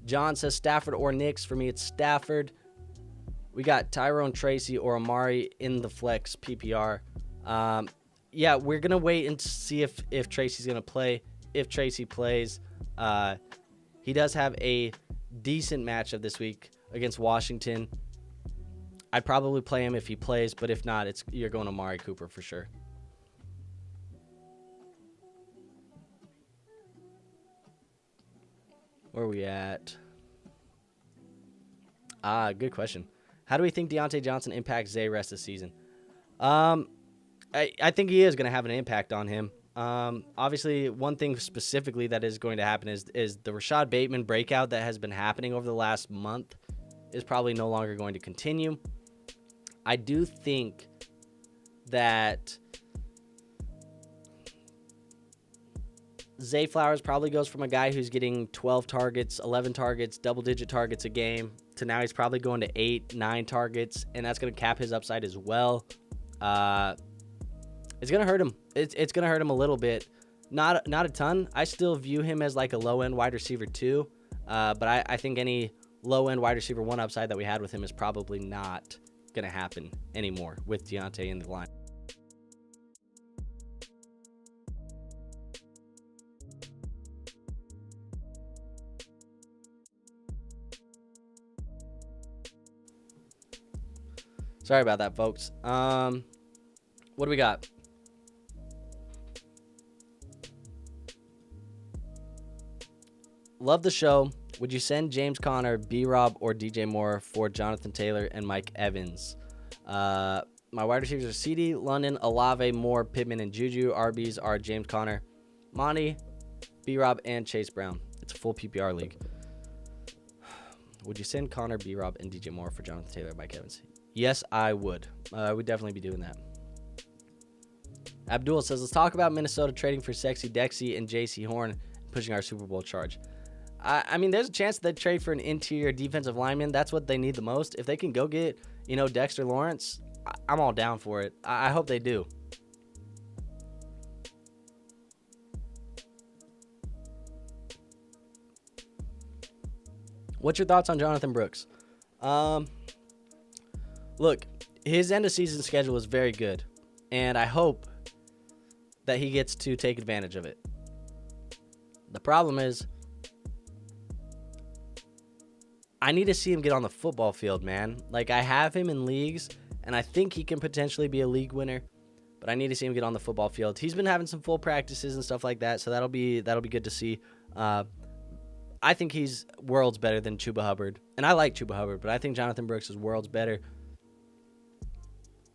John says Stafford or Nix. For me, it's Stafford. We got Tyrone Tracy or Amari in the flex PPR. Yeah, we're going to wait and see if Tracy's going to play. If Tracy plays, he does have a decent matchup this week against Washington. I'd probably play him if he plays, but if not, you're going Amari Cooper for sure. Where are we at? Good question. How do we think Deontay Johnson impacts Zay rest of the season? I think he is going to have an impact on him. Obviously, one thing specifically that is going to happen is the Rashad Bateman breakout that has been happening over the last month is probably no longer going to continue. I do think that Zay Flowers probably goes from a guy who's getting 12 targets, 11 targets, double-digit targets a game, to now he's probably going to 8, 9 targets, and that's going to cap his upside as well. It's going to hurt him. It's going to hurt him a little bit. Not a ton. I still view him as like a low-end wide receiver 2, but I think any low-end wide receiver 1 upside that we had with him is probably not going to happen anymore with Deontay in the line. Sorry about that, folks. What do we got? Love the show. Would you send James Conner, B-Rob, or DJ Moore for Jonathan Taylor and Mike Evans? My wide receivers are CD, London, Olave, Moore, Pittman, and Juju. RBs are James Conner, Monty, B-Rob, and Chase Brown. It's a full PPR league. Would you send Connor, B-Rob, and DJ Moore for Jonathan Taylor by Evans? Yes, I would. I would definitely be doing that. Abdul says, let's talk about Minnesota trading for Sexy Dexy and JC Horn, pushing our Super Bowl charge. I mean, there's a chance they trade for an interior defensive lineman. That's what they need the most. If they can go get, Dexter Lawrence, I'm all down for it. I hope they do. What's your thoughts on Jonathan Brooks? Look, his end of season schedule is very good, and I hope that he gets to take advantage of it. The problem is, I need to see him get on the football field, man. Like, I have him in leagues, and I think he can potentially be a league winner, but I need to see him get on the football field. He's been having some full practices and stuff like that, so that'll be good to see. I think he's worlds better than Chuba Hubbard, and I like Chuba Hubbard, but I think Jonathan Brooks is worlds better.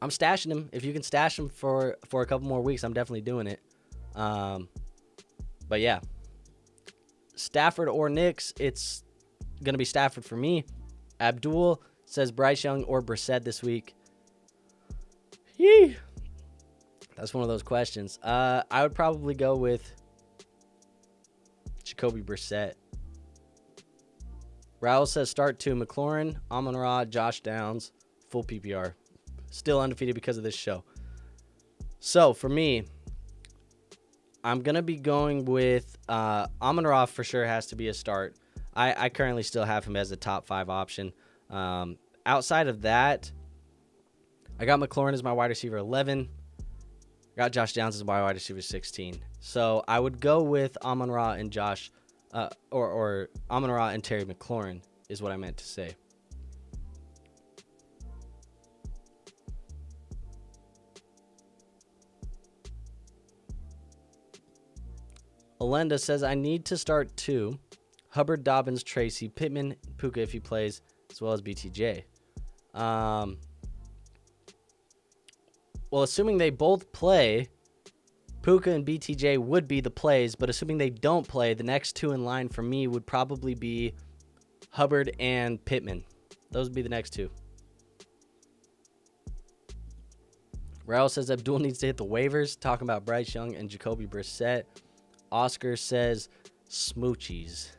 I'm stashing him. If you can stash him for a couple more weeks, I'm definitely doing it. But yeah, Stafford or Knicks, it's going to be Stafford for me. Abdul says Bryce Young or Brissett this week. Yee. That's one of those questions. I would probably go with Jacoby Brissett. Raul says start 2, McLaurin, Amon-Ra, Josh Downs, full PPR. Still undefeated because of this show. So for me, I'm going to be going with Amon-Ra for sure has to be a start. I currently still have him as a top 5 option. Outside of that, I got McLaurin as my wide receiver 11. I got Josh Downs as my wide receiver 16. So I would go with Amon-Ra and Josh, or Amon-Ra and Terry McLaurin is what I meant to say. Alenda says, I need to start 2. Hubbard, Dobbins, Tracy, Pittman, Puka if he plays, as well as BTJ. Well, assuming they both play, Puka and BTJ would be the plays, but assuming they don't play, the next 2 in line for me would probably be Hubbard and Pittman. Those would be the next 2. Raul says Abdul needs to hit the waivers, talking about Bryce Young and Jacoby Brissett. Oscar says smoochies.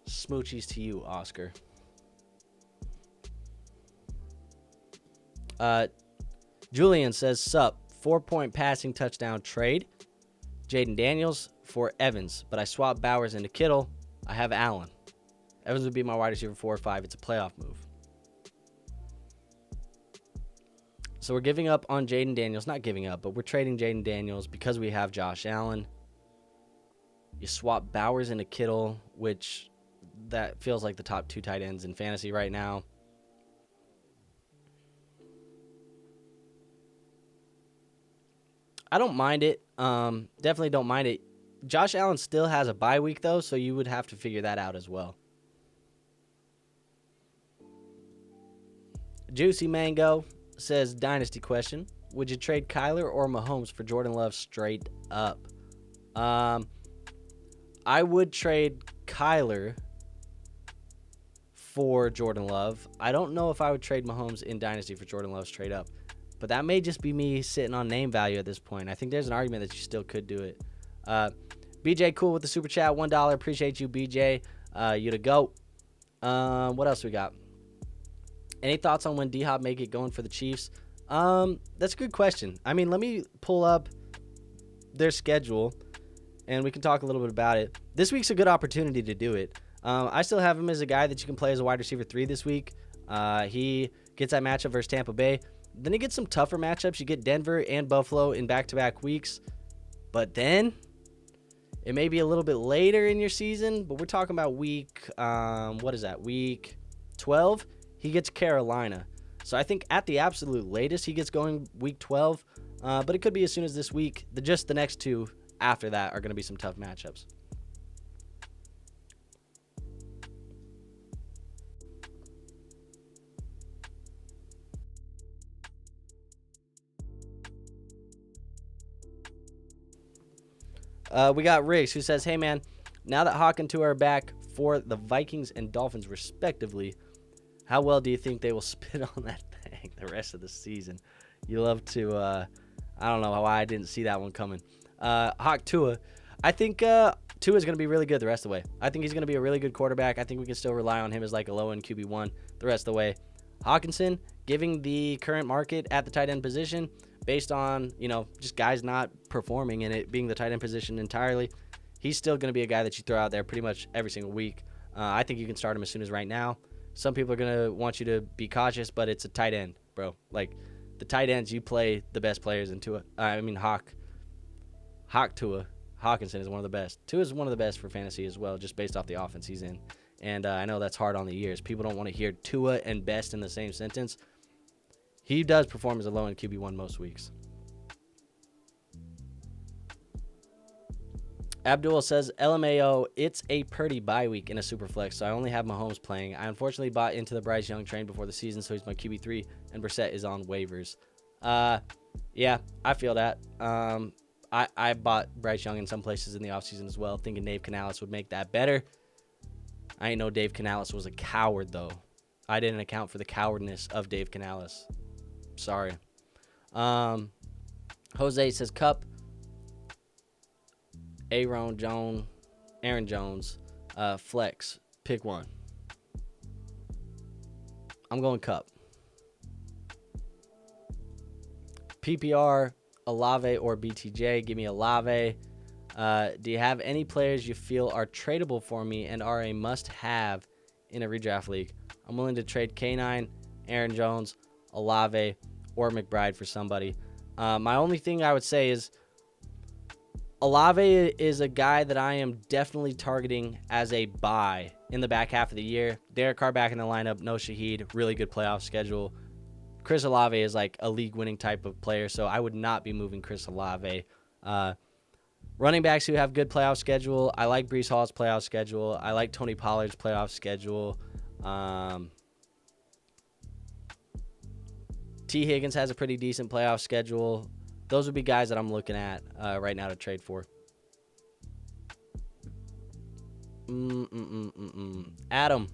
Smoochies to you, Oscar. Julian says, sup, 4-point passing touchdown trade. Jaden Daniels for Evans, but I swapped Bowers into Kittle. I have Allen. Evans would be my wide receiver 4 or 5. It's a playoff move. So we're giving up on Jaden Daniels. Not giving up, but we're trading Jaden Daniels because we have Josh Allen. You swap Bowers into Kittle, which that feels like the top 2 tight ends in fantasy right now. I don't mind it. Definitely don't mind it. Josh Allen still has a bye week, though, so you would have to figure that out as well. Juicy Mango says, Dynasty question. Would you trade Kyler or Mahomes for Jordan Love straight up? I would trade Kyler for Jordan Love. I don't know if I would trade Mahomes in Dynasty for Jordan Love straight up. But that may just be me sitting on name value at this point. I think there's an argument that you still could do it. BJ Cool with the super chat, $1. Appreciate you, BJ. You to go. What else we got? Any thoughts on when D-Hop may get going for the Chiefs? That's a good question. I mean, let me pull up their schedule, and we can talk a little bit about it. This week's a good opportunity to do it. I still have him as a guy that you can play as a wide receiver 3 this week. He gets that matchup versus Tampa Bay. Then he gets some tougher matchups. You get Denver and Buffalo in back-to-back weeks. But then it may be a little bit later in your season, but we're talking about week, week 12? He gets Carolina. So I think at the absolute latest, he gets going week 12. But it could be as soon as this week. Just the next 2 after that are going to be some tough matchups. We got Riggs who says, hey, man, now that Hawk and Tua are back, for the Vikings and Dolphins, respectively. How well do you think they will spit on that thing the rest of the season? You love to, I don't know why I didn't see that one coming. Hawk Tua. I think Tua is going to be really good the rest of the way. I think he's going to be a really good quarterback. I think we can still rely on him as like a low-end QB1 the rest of the way. Hawkinson, giving the current market at the tight end position, based on, just guys not performing in it being the tight end position entirely, he's still going to be a guy that you throw out there pretty much every single week. I think you can start him as soon as right now. Some people are going to want you to be cautious, but it's a tight end, bro. Like, the tight ends, you play the best players in Tua. Hawk Tua. Hawkinson is one of the best. Tua is one of the best for fantasy as well, just based off the offense he's in. And I know that's hard on the ears. People don't want to hear Tua and best in the same sentence. He does perform as a low-end QB1 most weeks. Abdul says, LMAO, it's a Purdy bye week in a super flex, so I only have Mahomes playing. I unfortunately bought into the Bryce Young train before the season, so he's my QB3, and Brissett is on waivers. Yeah, I feel that. I bought Bryce Young in some places in the offseason as well, thinking Dave Canales would make that better. I didn't know Dave Canales was a coward, though. I didn't account for the cowardness of Dave Canales. Sorry. Jose says, Cup, Aaron Jones, flex. Pick one. I'm going Cup. PPR, Olave or BTJ. Give me Olave. Do you have any players you feel are tradable for me and are a must-have in a redraft league? I'm willing to trade K9, Aaron Jones, Olave, or McBride for somebody. My only thing I would say is Olave is a guy that I am definitely targeting as a buy in the back half of the year. Derek Carr back in the lineup, no Shaheed, really good playoff schedule. Chris Olave is like a league-winning type of player, so I would not be moving Chris Olave. Running backs who have good playoff schedule, I like Breece Hall's playoff schedule. I like Tony Pollard's playoff schedule. T. Higgins has a pretty decent playoff schedule. Those would be guys that I'm looking at right now to trade for. Adam,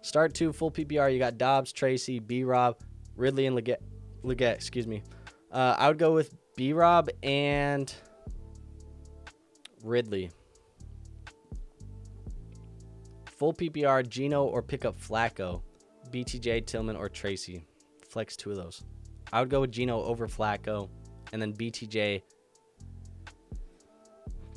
start 2 full PPR. You got Dobbs, Tracy, B-Rob, Ridley, and Leggett. Excuse me. I would go with B-Rob and Ridley. Full PPR, Geno or pick up Flacco. BTJ, Tillman, or Tracy. Flex 2 of those. I would go with Geno over Flacco, and then BTJ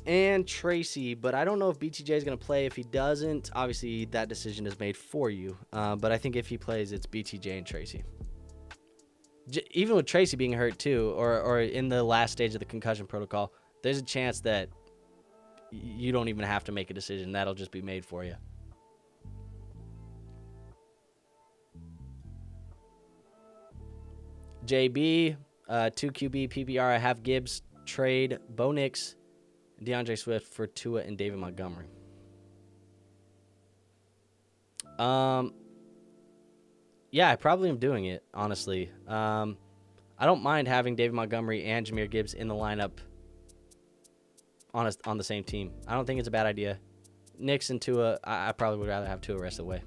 and Tracy, but I don't know if BTJ is going to play. If he doesn't, obviously that decision is made for you. But I think if he plays, it's BTJ and Tracy. Even with Tracy being hurt too, or in the last stage of the concussion protocol, there's a chance that you don't even have to make a decision. That'll just be made for you. JB, 2 QB PPR. I have Gibbs, trade Bo Nix, and DeAndre Swift for Tua and David Montgomery. Yeah, I probably am doing it, honestly. I don't mind having David Montgomery and Jahmyr Gibbs in the lineup on the same team. I don't think it's a bad idea. Nix and Tua, I probably would rather have Tua the rest of the way.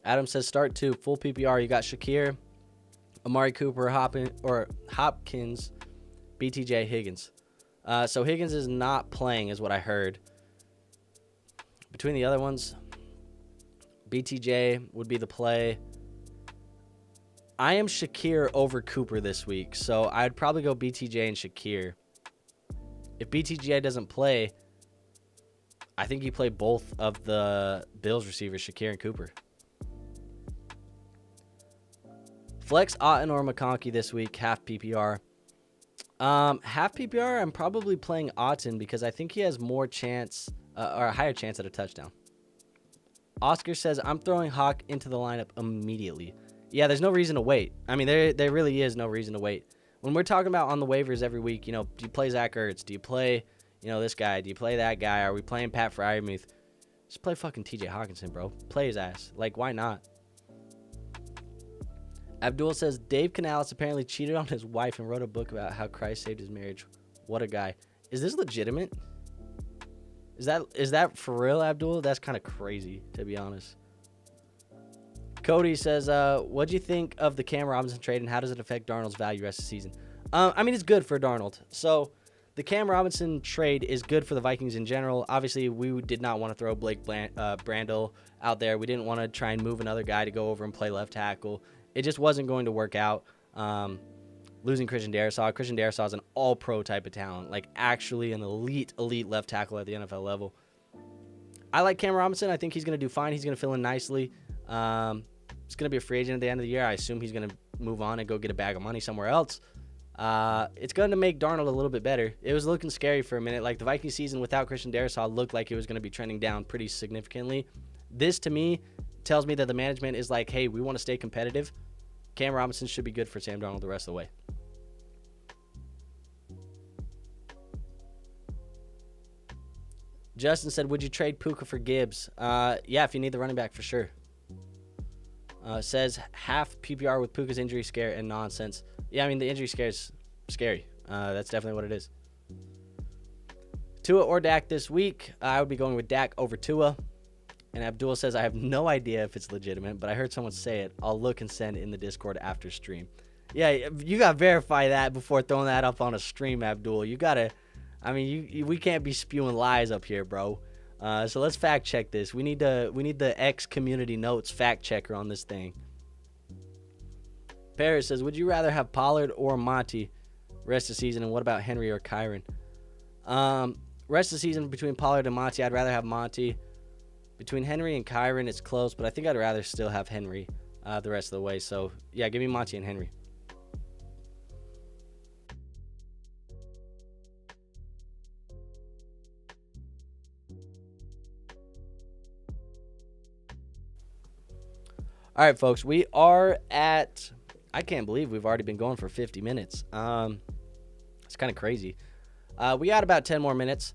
Adam says start 2 full PPR. You got Shakir, Amari Cooper, Hopkins, BTJ, Higgins. So Higgins is not playing, is what I heard. Between the other ones, BTJ would be the play. I am Shakir over Cooper this week, so I'd probably go BTJ and Shakir. If BTJ doesn't play, I think you play both of the Bills receivers, Shakir and Cooper. Flex Otten or McConkey this week, half PPR. Half PPR, I'm probably playing Otten because I think he has more chance, or a higher chance at a touchdown. Oscar says, I'm throwing Hawk into the lineup immediately. Yeah, there's no reason to wait. I mean, there really is no reason to wait. When we're talking about on the waivers every week, do you play Zach Ertz? Do you play, this guy? Do you play that guy? Are we playing Pat Freiermuth? Just play fucking TJ Hawkinson, bro. Play his ass. Like, why not? Abdul says, Dave Canales apparently cheated on his wife and wrote a book about how Christ saved his marriage. What a guy. Is this legitimate? Is that for real, Abdul? That's kind of crazy, to be honest. Cody says, what do you think of the Cam Robinson trade, and how does it affect Darnold's value rest of the season? I mean, it's good for Darnold. So the Cam Robinson trade is good for the Vikings in general. Obviously, we did not want to throw Blake Brandel out there. We didn't want to try and move another guy to go over and play left tackle. It just wasn't going to work out. Losing Christian Darrisaw. Christian Darrisaw is an all-pro type of talent, like actually an elite left tackle at the NFL level. I like Cam Robinson. I think he's going to do fine. He's going to fill in nicely. He's going to be a free agent at the end of the year. I assume he's going to move on and go get a bag of money somewhere else. It's going to make Darnold a little bit better. It was looking scary for a minute. Like, the Viking season without Christian Darrisaw looked like it was going to be trending down pretty significantly. This, to me, tells me that the management is like, hey, we want to stay competitive. Cam Robinson should be good for Sam Darnold the rest of the way. Justin said, would you trade Puka for Gibbs? Yeah, if you need the running back, for sure. Says half PPR with Puka's injury scare and nonsense. Yeah, I mean, the injury scare is scary. That's definitely what it is. Tua or Dak this week? I would be going with Dak over Tua. And Abdul says, I have no idea if it's legitimate, but I heard someone say it. I'll look and send in the Discord after stream. Yeah, you got to verify that before throwing that up on a stream, Abdul. You got to, I mean, we can't be spewing lies up here, bro. So let's fact check this. We need the X community notes fact checker on this thing. Paris says, would you rather have Pollard or Monty rest of the season, and what about Henry or Kyron? Rest of the season between Pollard and Monty, I'd rather have Monty. Between Henry and Kyron, it's close, but I think I'd rather still have Henry the rest of the way. So yeah, give me Monty and Henry. All right, folks, we are at, I can't believe we've already been going for 50 minutes. It's kind of crazy. We got about 10 more minutes.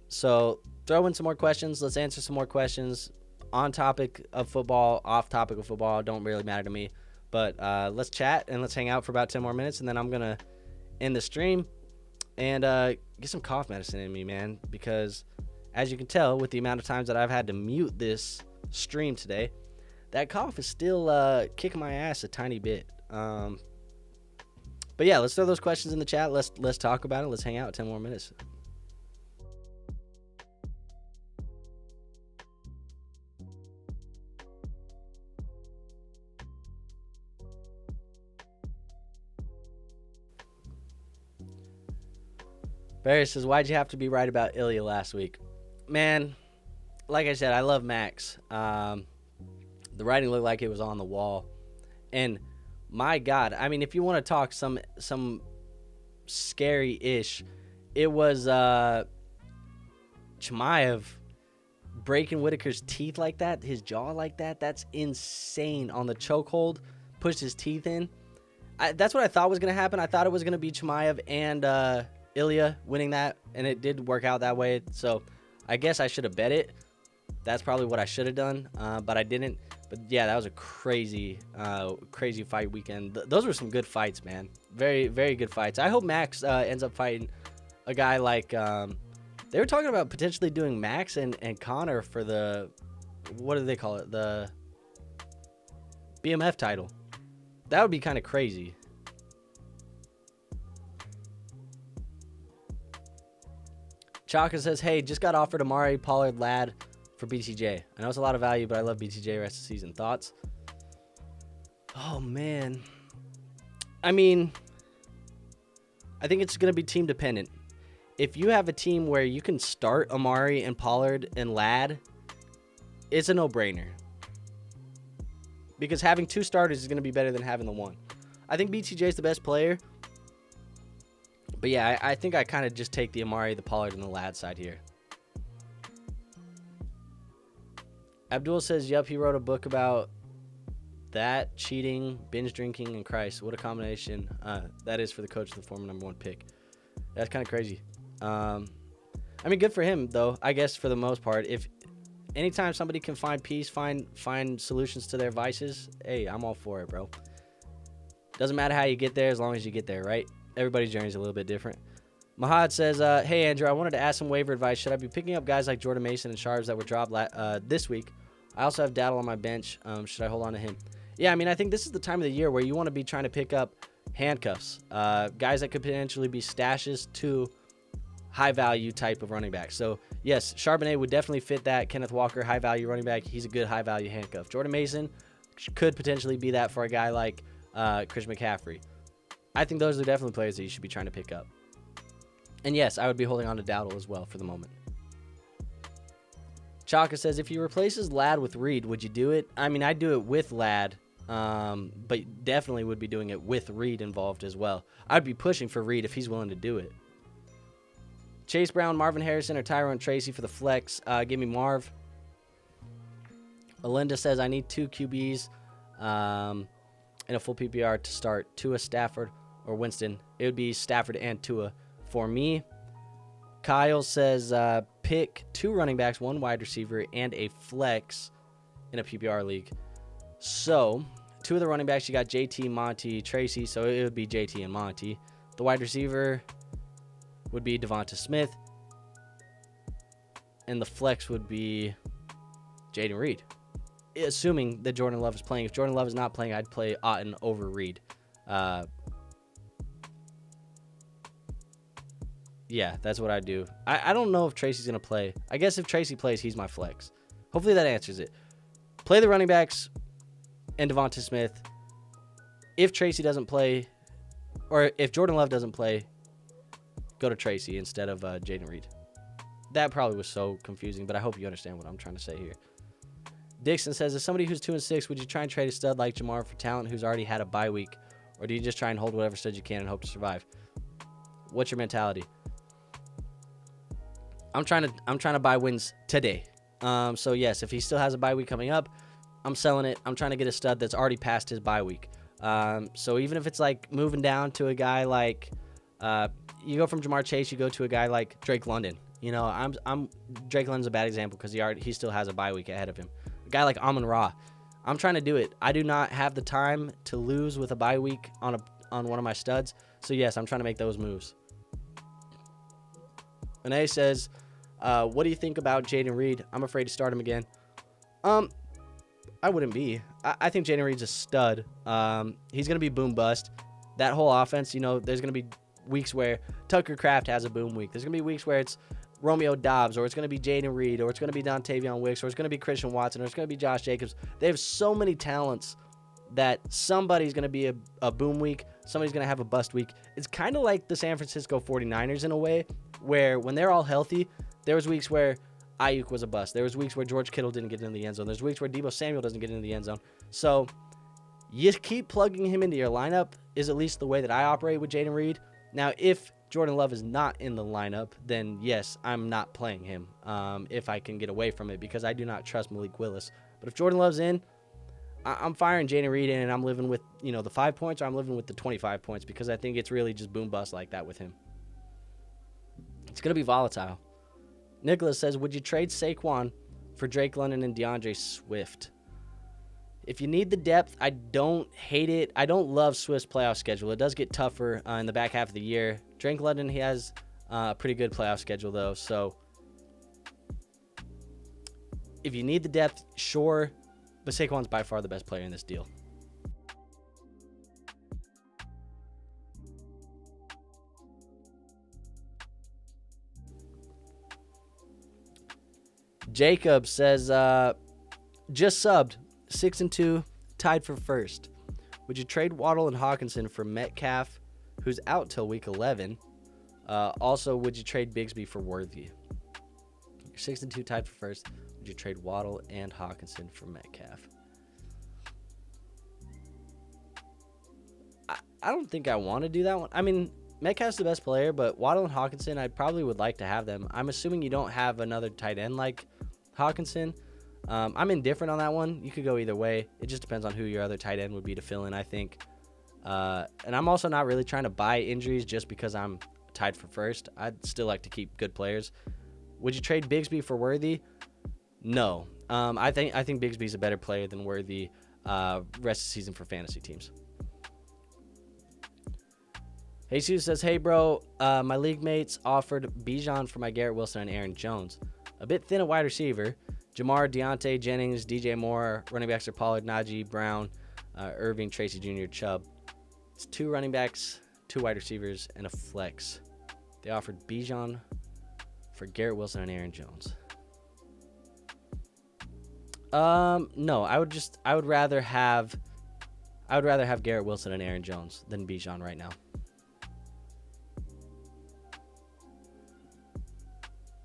So throw in some more questions. Let's answer some more questions on topic of football, off topic of football. Don't really matter to me. But let's chat and let's hang out for about 10 more minutes, and then I'm going to end the stream and get some cough medicine in me, man, because as you can tell with the amount of times that I've had to mute this stream today, that cough is still kicking my ass a tiny bit. But yeah, let's throw those questions in the chat. Let's talk about it. Let's hang out 10 more minutes. Barry says, why'd you have to be right about Ilya last week? Man, like I said, I love Max. The writing looked like it was on the wall. And my God, I mean, if you want to talk some scary-ish, it was Chimaev breaking Whitaker's teeth like that, his jaw like that. That's insane. On the chokehold, pushed his teeth in. That's what I thought was going to happen. I thought it was going to be Chimaev and Ilya winning that, and it did work out that way. So I guess I should have bet it. That's probably what I should have done, but I didn't. But yeah, that was a crazy fight weekend. Those were some good fights, man. Very, very good fights. I hope Max ends up fighting a guy like they were talking about potentially doing Max and Connor for the, what do they call it? The BMF title. That would be kind of crazy. Chaka says, hey, just got offered Amari, Pollard, Ladd for BTJ. I know it's a lot of value, but I love BTJ rest of the season. Thoughts? Oh, man. I mean, I think it's going to be team dependent. If you have a team where you can start Amari and Pollard and Ladd, it's a no-brainer. Because having two starters is going to be better than having the one. I think BTJ is the best player. But yeah, I think I kind of just take the Amari, the Pollard, and the Ladd side here. Abdul says, yup, he wrote a book about that, cheating, binge drinking, and Christ. What a combination that is for the coach of the former number 1 pick. That's kind of crazy. I mean, good for him, though, I guess, for the most part. If anytime somebody can find peace, find solutions to their vices, hey, I'm all for it, bro. Doesn't matter how you get there as long as you get there, right? Everybody's journey is a little bit different. Mahad says, hey, Andrew, I wanted to ask some waiver advice. Should I be picking up guys like Jordan Mason and Sharps that were dropped this week? I also have Daddle on my bench. Should I hold on to him? Yeah, I mean, I think this is the time of the year where you want to be trying to pick up handcuffs. Guys that could potentially be stashes to high-value type of running back. So, yes, Charbonnet would definitely fit that. Kenneth Walker, high-value running back. He's a good high-value handcuff. Jordan Mason could potentially be that for a guy like Chris McCaffrey. I think those are definitely players that you should be trying to pick up. And, yes, I would be holding on to Dowdle as well for the moment. Chaka says, if he replaces Ladd with Reed, would you do it? I mean, I'd do it with Ladd, but definitely would be doing it with Reed involved as well. I'd be pushing for Reed if he's willing to do it. Chase Brown, Marvin Harrison, or Tyrone Tracy for the flex. Give me Marv. Alinda says, I need 2 QBs in a full PPR to start Tua, Stafford, or Winston. It would be Stafford and Tua for me. Kyle says, pick 2 running backs, 1 wide receiver, and a flex in a PPR league. So, 2 of the running backs, you got JT, Monty, Tracy, so it would be JT and Monty. The wide receiver would be Devonta Smith, and the flex would be Jaden Reed, assuming that Jordan Love is playing. If Jordan Love is not playing, I'd play Otton over Reed. Yeah, that's what I do. I don't know if Tracy's going to play. I guess if Tracy plays, he's my flex. Hopefully that answers it. Play the running backs and Devonta Smith. If Tracy doesn't play, or if Jordan Love doesn't play, go to Tracy instead of Jaden Reed. That probably was so confusing, but I hope you understand what I'm trying to say here. Dixon says, as somebody who's 2-6, would you try and trade a stud like Jamar for talent who's already had a bye week? Or do you just try and hold whatever stud you can and hope to survive? What's your mentality? I'm trying to buy wins today. So yes, if he still has a bye week coming up, I'm selling it. I'm trying to get a stud that's already passed his bye week. So even if it's like moving down to a guy like you go from Jamar Chase, you go to a guy like Drake London. You know, I'm Drake London's a bad example because he still has a bye week ahead of him. A guy like Amon-Ra, I'm trying to do it. I do not have the time to lose with a bye week on one of my studs. So yes, I'm trying to make those moves. Renee says, what do you think about Jaden Reed? I'm afraid to start him again. I wouldn't be. I think Jaden Reed's a stud. He's going to be boom bust. That whole offense, you know, there's going to be weeks where Tucker Kraft has a boom week. There's going to be weeks where it's Romeo Dobbs, or it's going to be Jaden Reed, or it's going to be Dontavion Wicks, or it's going to be Christian Watson, or it's going to be Josh Jacobs. They have so many talents that somebody's going to be a boom week. Somebody's going to have a bust week. It's kind of like the San Francisco 49ers in a way, where when they're all healthy, there was weeks where Ayuk was a bust. There was weeks where George Kittle didn't get into the end zone. There's weeks where Deebo Samuel doesn't get into the end zone. So you keep plugging him into your lineup is at least the way that I operate with Jaden Reed. Now, if Jordan Love is not in the lineup, then yes, I'm not playing him if I can get away from it, because I do not trust Malik Willis. But if Jordan Love's in, I'm firing Jaden Reed in, and I'm living with, you know, the 5 points, or I'm living with the 25 points, because I think it's really just boom bust like that with him. It's going to be volatile. Nicholas says, would you trade Saquon for Drake London and DeAndre Swift? If you need the depth, I don't hate it. I don't love Swift's playoff schedule. It does get tougher in the back half of the year. Drake London, he has a pretty good playoff schedule, though. So if you need the depth, sure. But Saquon's by far the best player in this deal. Jacob says, just subbed, 6-2, tied for first. Would you trade Waddle and Hawkinson for Metcalf, who's out till week 11? Also, would you trade Bigsby for Worthy? 6-2, tied for first. Would you trade Waddle and Hawkinson for Metcalf? I don't think I want to do that one. I mean, Metcalf's the best player, but Waddle and Hawkinson, I probably would like to have them. I'm assuming you don't have another tight end like Hawkinson. I'm indifferent on that one. You could go either way. It just depends on who your other tight end would be to fill in, I think. And I'm also not really trying to buy injuries just because I'm tied for first. I'd still like to keep good players. Would you trade Bigsby for Worthy? No. I think Bigsby's a better player than Worthy rest of the season for fantasy teams. Jesus says, hey, bro, my league mates offered Bijan for my Garrett Wilson and Aaron Jones. A bit thin at wide receiver. Jamar, Deontay, Jennings, DJ Moore, running backs are Pollard, Najee, Brown, Irving, Tracy Jr., Chubb. It's 2 running backs, 2 wide receivers, and a flex. They offered Bijan for Garrett Wilson and Aaron Jones. No, I would rather have Garrett Wilson and Aaron Jones than Bijan right now.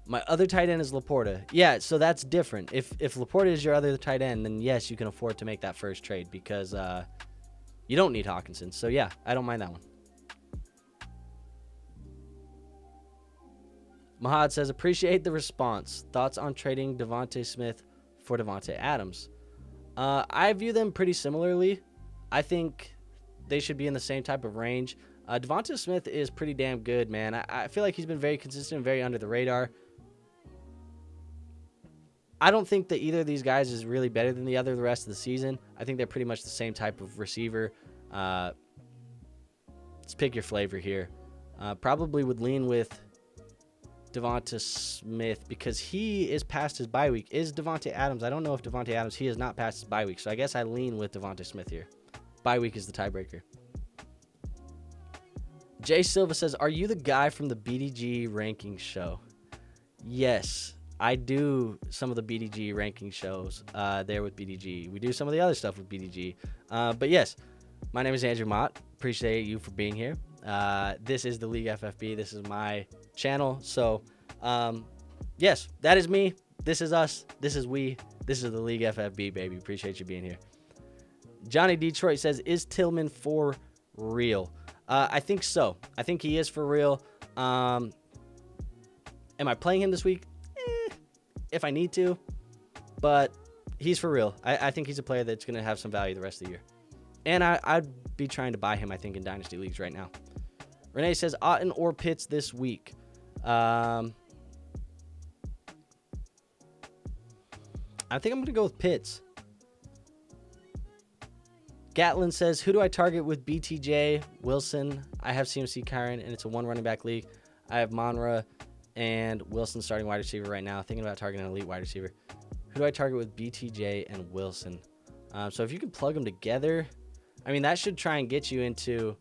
My other tight end is Laporta. Yeah, so that's different. If Laporta is your other tight end, then yes, you can afford to make that first trade because you don't need Hawkinson. So yeah, I don't mind that one. Mahad says, appreciate the response. Thoughts on trading Devontae Smith for Devontae Adams? I view them pretty similarly. I think they should be in the same type of range. Devontae Smith is pretty damn good, man. I feel like he's been very consistent, very under the radar. I don't think that either of these guys is really better than the other the rest of the season. I think they're pretty much the same type of receiver. Let's pick your flavor here. Probably would lean with Devonta Smith because he is past his bye week. Is Devontae Adams? I don't know if Devontae Adams, he is not past his bye week. So I guess I lean with Devonta Smith here. Bye week is the tiebreaker. Jay Silva says, are you the guy from the BDG ranking show? Yes, I do some of the BDG ranking shows there with BDG. We do some of the other stuff with BDG. But yes, my name is Andrew Mott. Appreciate you for being here. This is the League FFB. This is my channel. So, yes, that is me. This is us. This is we. This is the League FFB, baby. Appreciate you being here. Johnny Detroit says, is Tillman for real? I think so. I think he is for real. Am I playing him this week? If I need to. But he's for real. I think he's a player that's going to have some value the rest of the year. And I'd be trying to buy him, I think, in Dynasty Leagues right now. Renee says, Otten or Pitts this week? I think I'm going to go with Pitts. Gatlin says, who do I target with BTJ, Wilson? I have CMC Kyron, and it's a 1 running back league. I have Monra and Wilson starting wide receiver right now. Thinking about targeting an elite wide receiver. Who do I target with BTJ and Wilson? So if you can plug them together, I mean, that should try and get you into...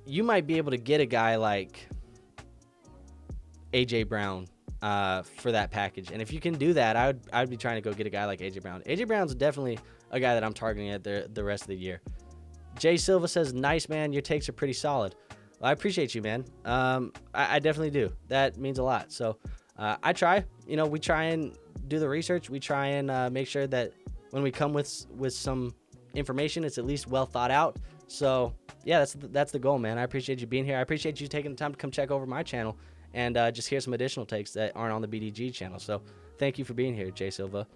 You might be able to get a guy like A.J. Brown for that package. And if you can do that, I'd be trying to go get a guy like A.J. Brown. A.J. Brown's definitely a guy that I'm targeting at the rest of the year. Jay Silva says, nice, man. Your takes are pretty solid. Well, I appreciate you, man. I definitely do. That means a lot. So I try. You know, we try and do the research. We try and make sure that when we come with some information, it's at least well thought out. So yeah, that's the goal, man. I appreciate you being here. I appreciate you taking the time to come check over my channel and just hear some additional takes that aren't on the BDG channel. So thank you for being here, Jay Silva.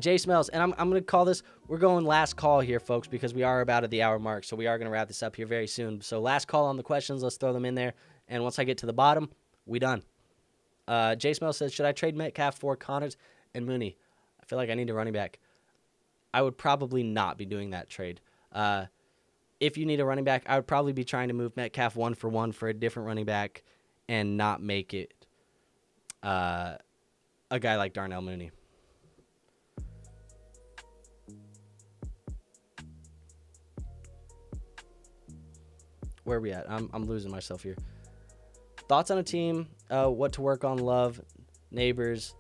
Jay Smells, and I'm going to call this, we're going last call here, folks, because we are about at the hour mark, so we are going to wrap this up here very soon. So last call on the questions, let's throw them in there, and once I get to the bottom, we done. Jay Smells says, should I trade Metcalf for Connors and Mooney? I feel like I need a running back. I would probably not be doing that trade. If you need a running back, I would probably be trying to move Metcalf 1-for-1 for a different running back and not make it a guy like Darnell Mooney. Where are we at? I'm losing myself here. Thoughts on a team, what to work on, Love, Neighbors.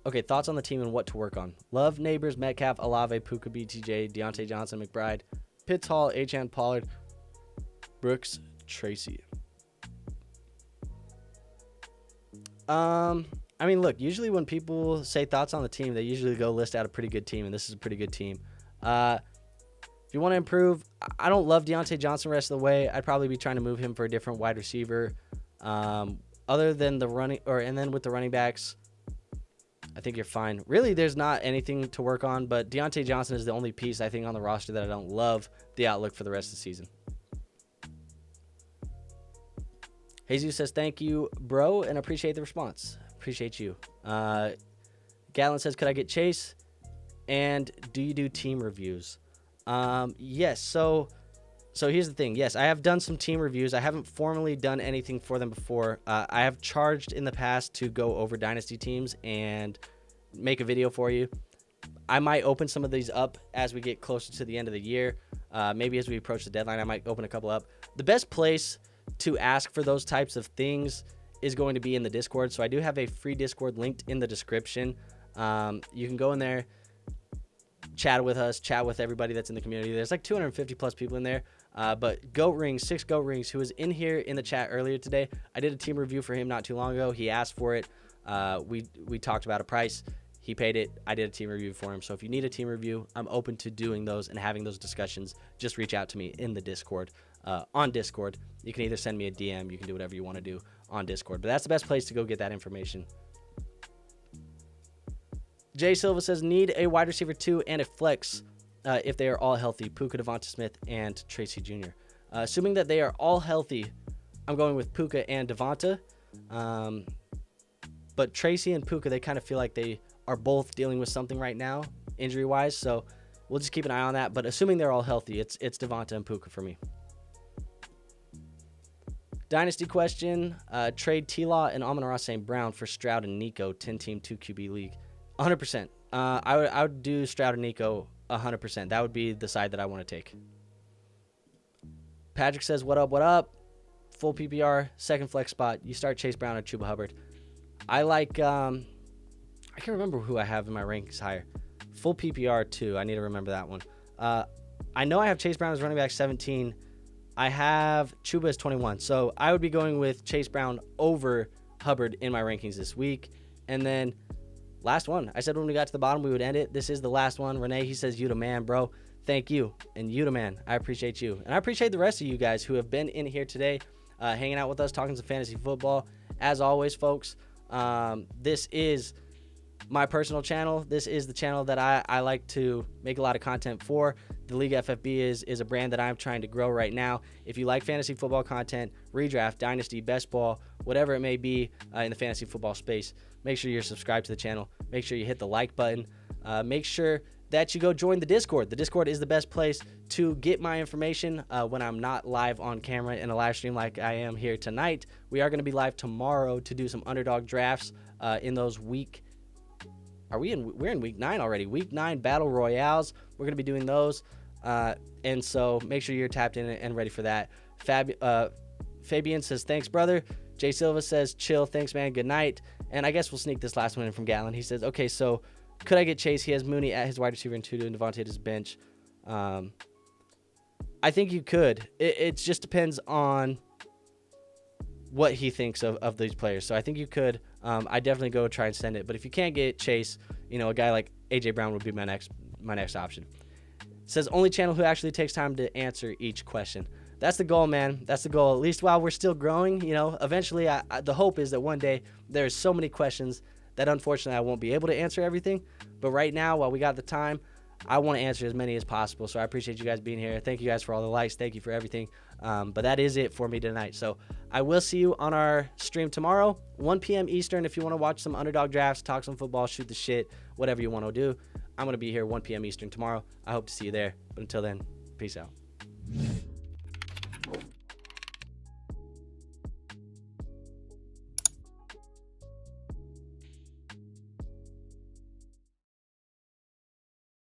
Okay, thoughts on the team and what to work on. Love, Neighbors, Metcalf, Olave, Puka, BTJ, Deontay Johnson, McBride, Pitts, Hall, Achane, Pollard, Brooks, Tracy. I mean, look, usually when people say thoughts on the team, they usually go list out a pretty good team, and this is a pretty good team. If you want to improve, I don't love Deontay Johnson the rest of the way. I'd probably be trying to move him for a different wide receiver. Other than the running, and then with the running backs, I think you're fine. Really, there's not anything to work on, but Deontay Johnson is the only piece, I think, on the roster that I don't love the outlook for the rest of the season. Jesus says, thank you, bro, and appreciate the response. Appreciate you. Gallon says, could I get Chase? And do you do team reviews? Yes. So here's the thing. Yes, I have done some team reviews. I haven't formally done anything for them before. I have charged in the past to go over Dynasty teams and make a video for you. I might open some of these up as we get closer to the end of the year. Maybe as we approach the deadline, I might open a couple up. The best place to ask for those types of things is going to be in the Discord. So I do have a free Discord linked in the description. You can go in there, chat with us, chat with everybody that's in the community. There's like 250 plus people in there. But Goat Rings, 6 Goat Rings, who was in here in the chat earlier today, I did a team review for him not too long ago. He asked for it. We talked about a price. He paid it. I did a team review for him. So if you need a team review, I'm open to doing those and having those discussions. Just reach out to me in the Discord. On Discord, you can either send me a DM. You can do whatever you want to do on Discord. But that's the best place to go get that information. Jay Silva says, need a wide receiver 2 and a flex if they are all healthy. Puka, Devonta Smith, and Tracy Jr. Assuming that they are all healthy, I'm going with Puka and Devonta. But Tracy and Puka, they kind of feel like they are both dealing with something right now, injury-wise. So we'll just keep an eye on that. But assuming they're all healthy, it's Devonta and Puka for me. Dynasty question, trade T-Law and Amon-Ra St. Brown for Stroud and Nico, 10-team, 2QB league. 100%. I would do Stroud and Nico 100%. That would be the side that I want to take. Patrick says, what up, what up? Full PPR, second flex spot. You start Chase Brown or Chuba Hubbard. I like, I can't remember who I have in my rankings higher. Full PPR, too. I need to remember that one. I know I have Chase Brown as running back 17. I have Chuba as 21. So I would be going with Chase Brown over Hubbard in my rankings this week. And then last one. I said when we got to the bottom, we would end it. This is the last one. Renee, he says, you the man, bro. Thank you. And you the man. I appreciate you. And I appreciate the rest of you guys who have been in here today, hanging out with us, talking some fantasy football. As always, folks, this is my personal channel. This is the channel that I like to make a lot of content for. The League FFB is a brand that I'm trying to grow right now. If you like fantasy football content, redraft, dynasty, best ball, whatever it may be in the fantasy football space, make sure you're subscribed to the channel. Make sure you hit the like button. Make sure that you go join the Discord. The Discord is the best place to get my information when I'm not live on camera in a live stream like I am here tonight. We are going to be live tomorrow to do some underdog drafts in those week. We're in week 9 already. Week 9 battle royales. We're going to be doing those. And so make sure you're tapped in and ready for that. Fabian says, thanks, brother. Jay Silva says, chill. Thanks, man. Good night. And I guess we'll sneak this last one in from Gatlin. He says, okay, so could I get Chase? He has Mooney at his wide receiver and Tudu and Devontae at his bench. I think you could. It just depends on what he thinks of these players. So I think you could. I definitely go try and send it. But if you can't get Chase, a guy like A.J. Brown would be my next option. It says, only channel who actually takes time to answer each question. That's the goal, man. That's the goal. At least while we're still growing, eventually the hope is that one day there's so many questions that unfortunately I won't be able to answer everything. But right now, while we got the time, I want to answer as many as possible. So I appreciate you guys being here. Thank you guys for all the likes. Thank you for everything. But that is it for me tonight. So I will see you on our stream tomorrow, 1 p.m. Eastern. If you want to watch some underdog drafts, talk some football, shoot the shit, whatever you want to do, I'm going to be here 1 p.m. Eastern tomorrow. I hope to see you there. But until then, peace out.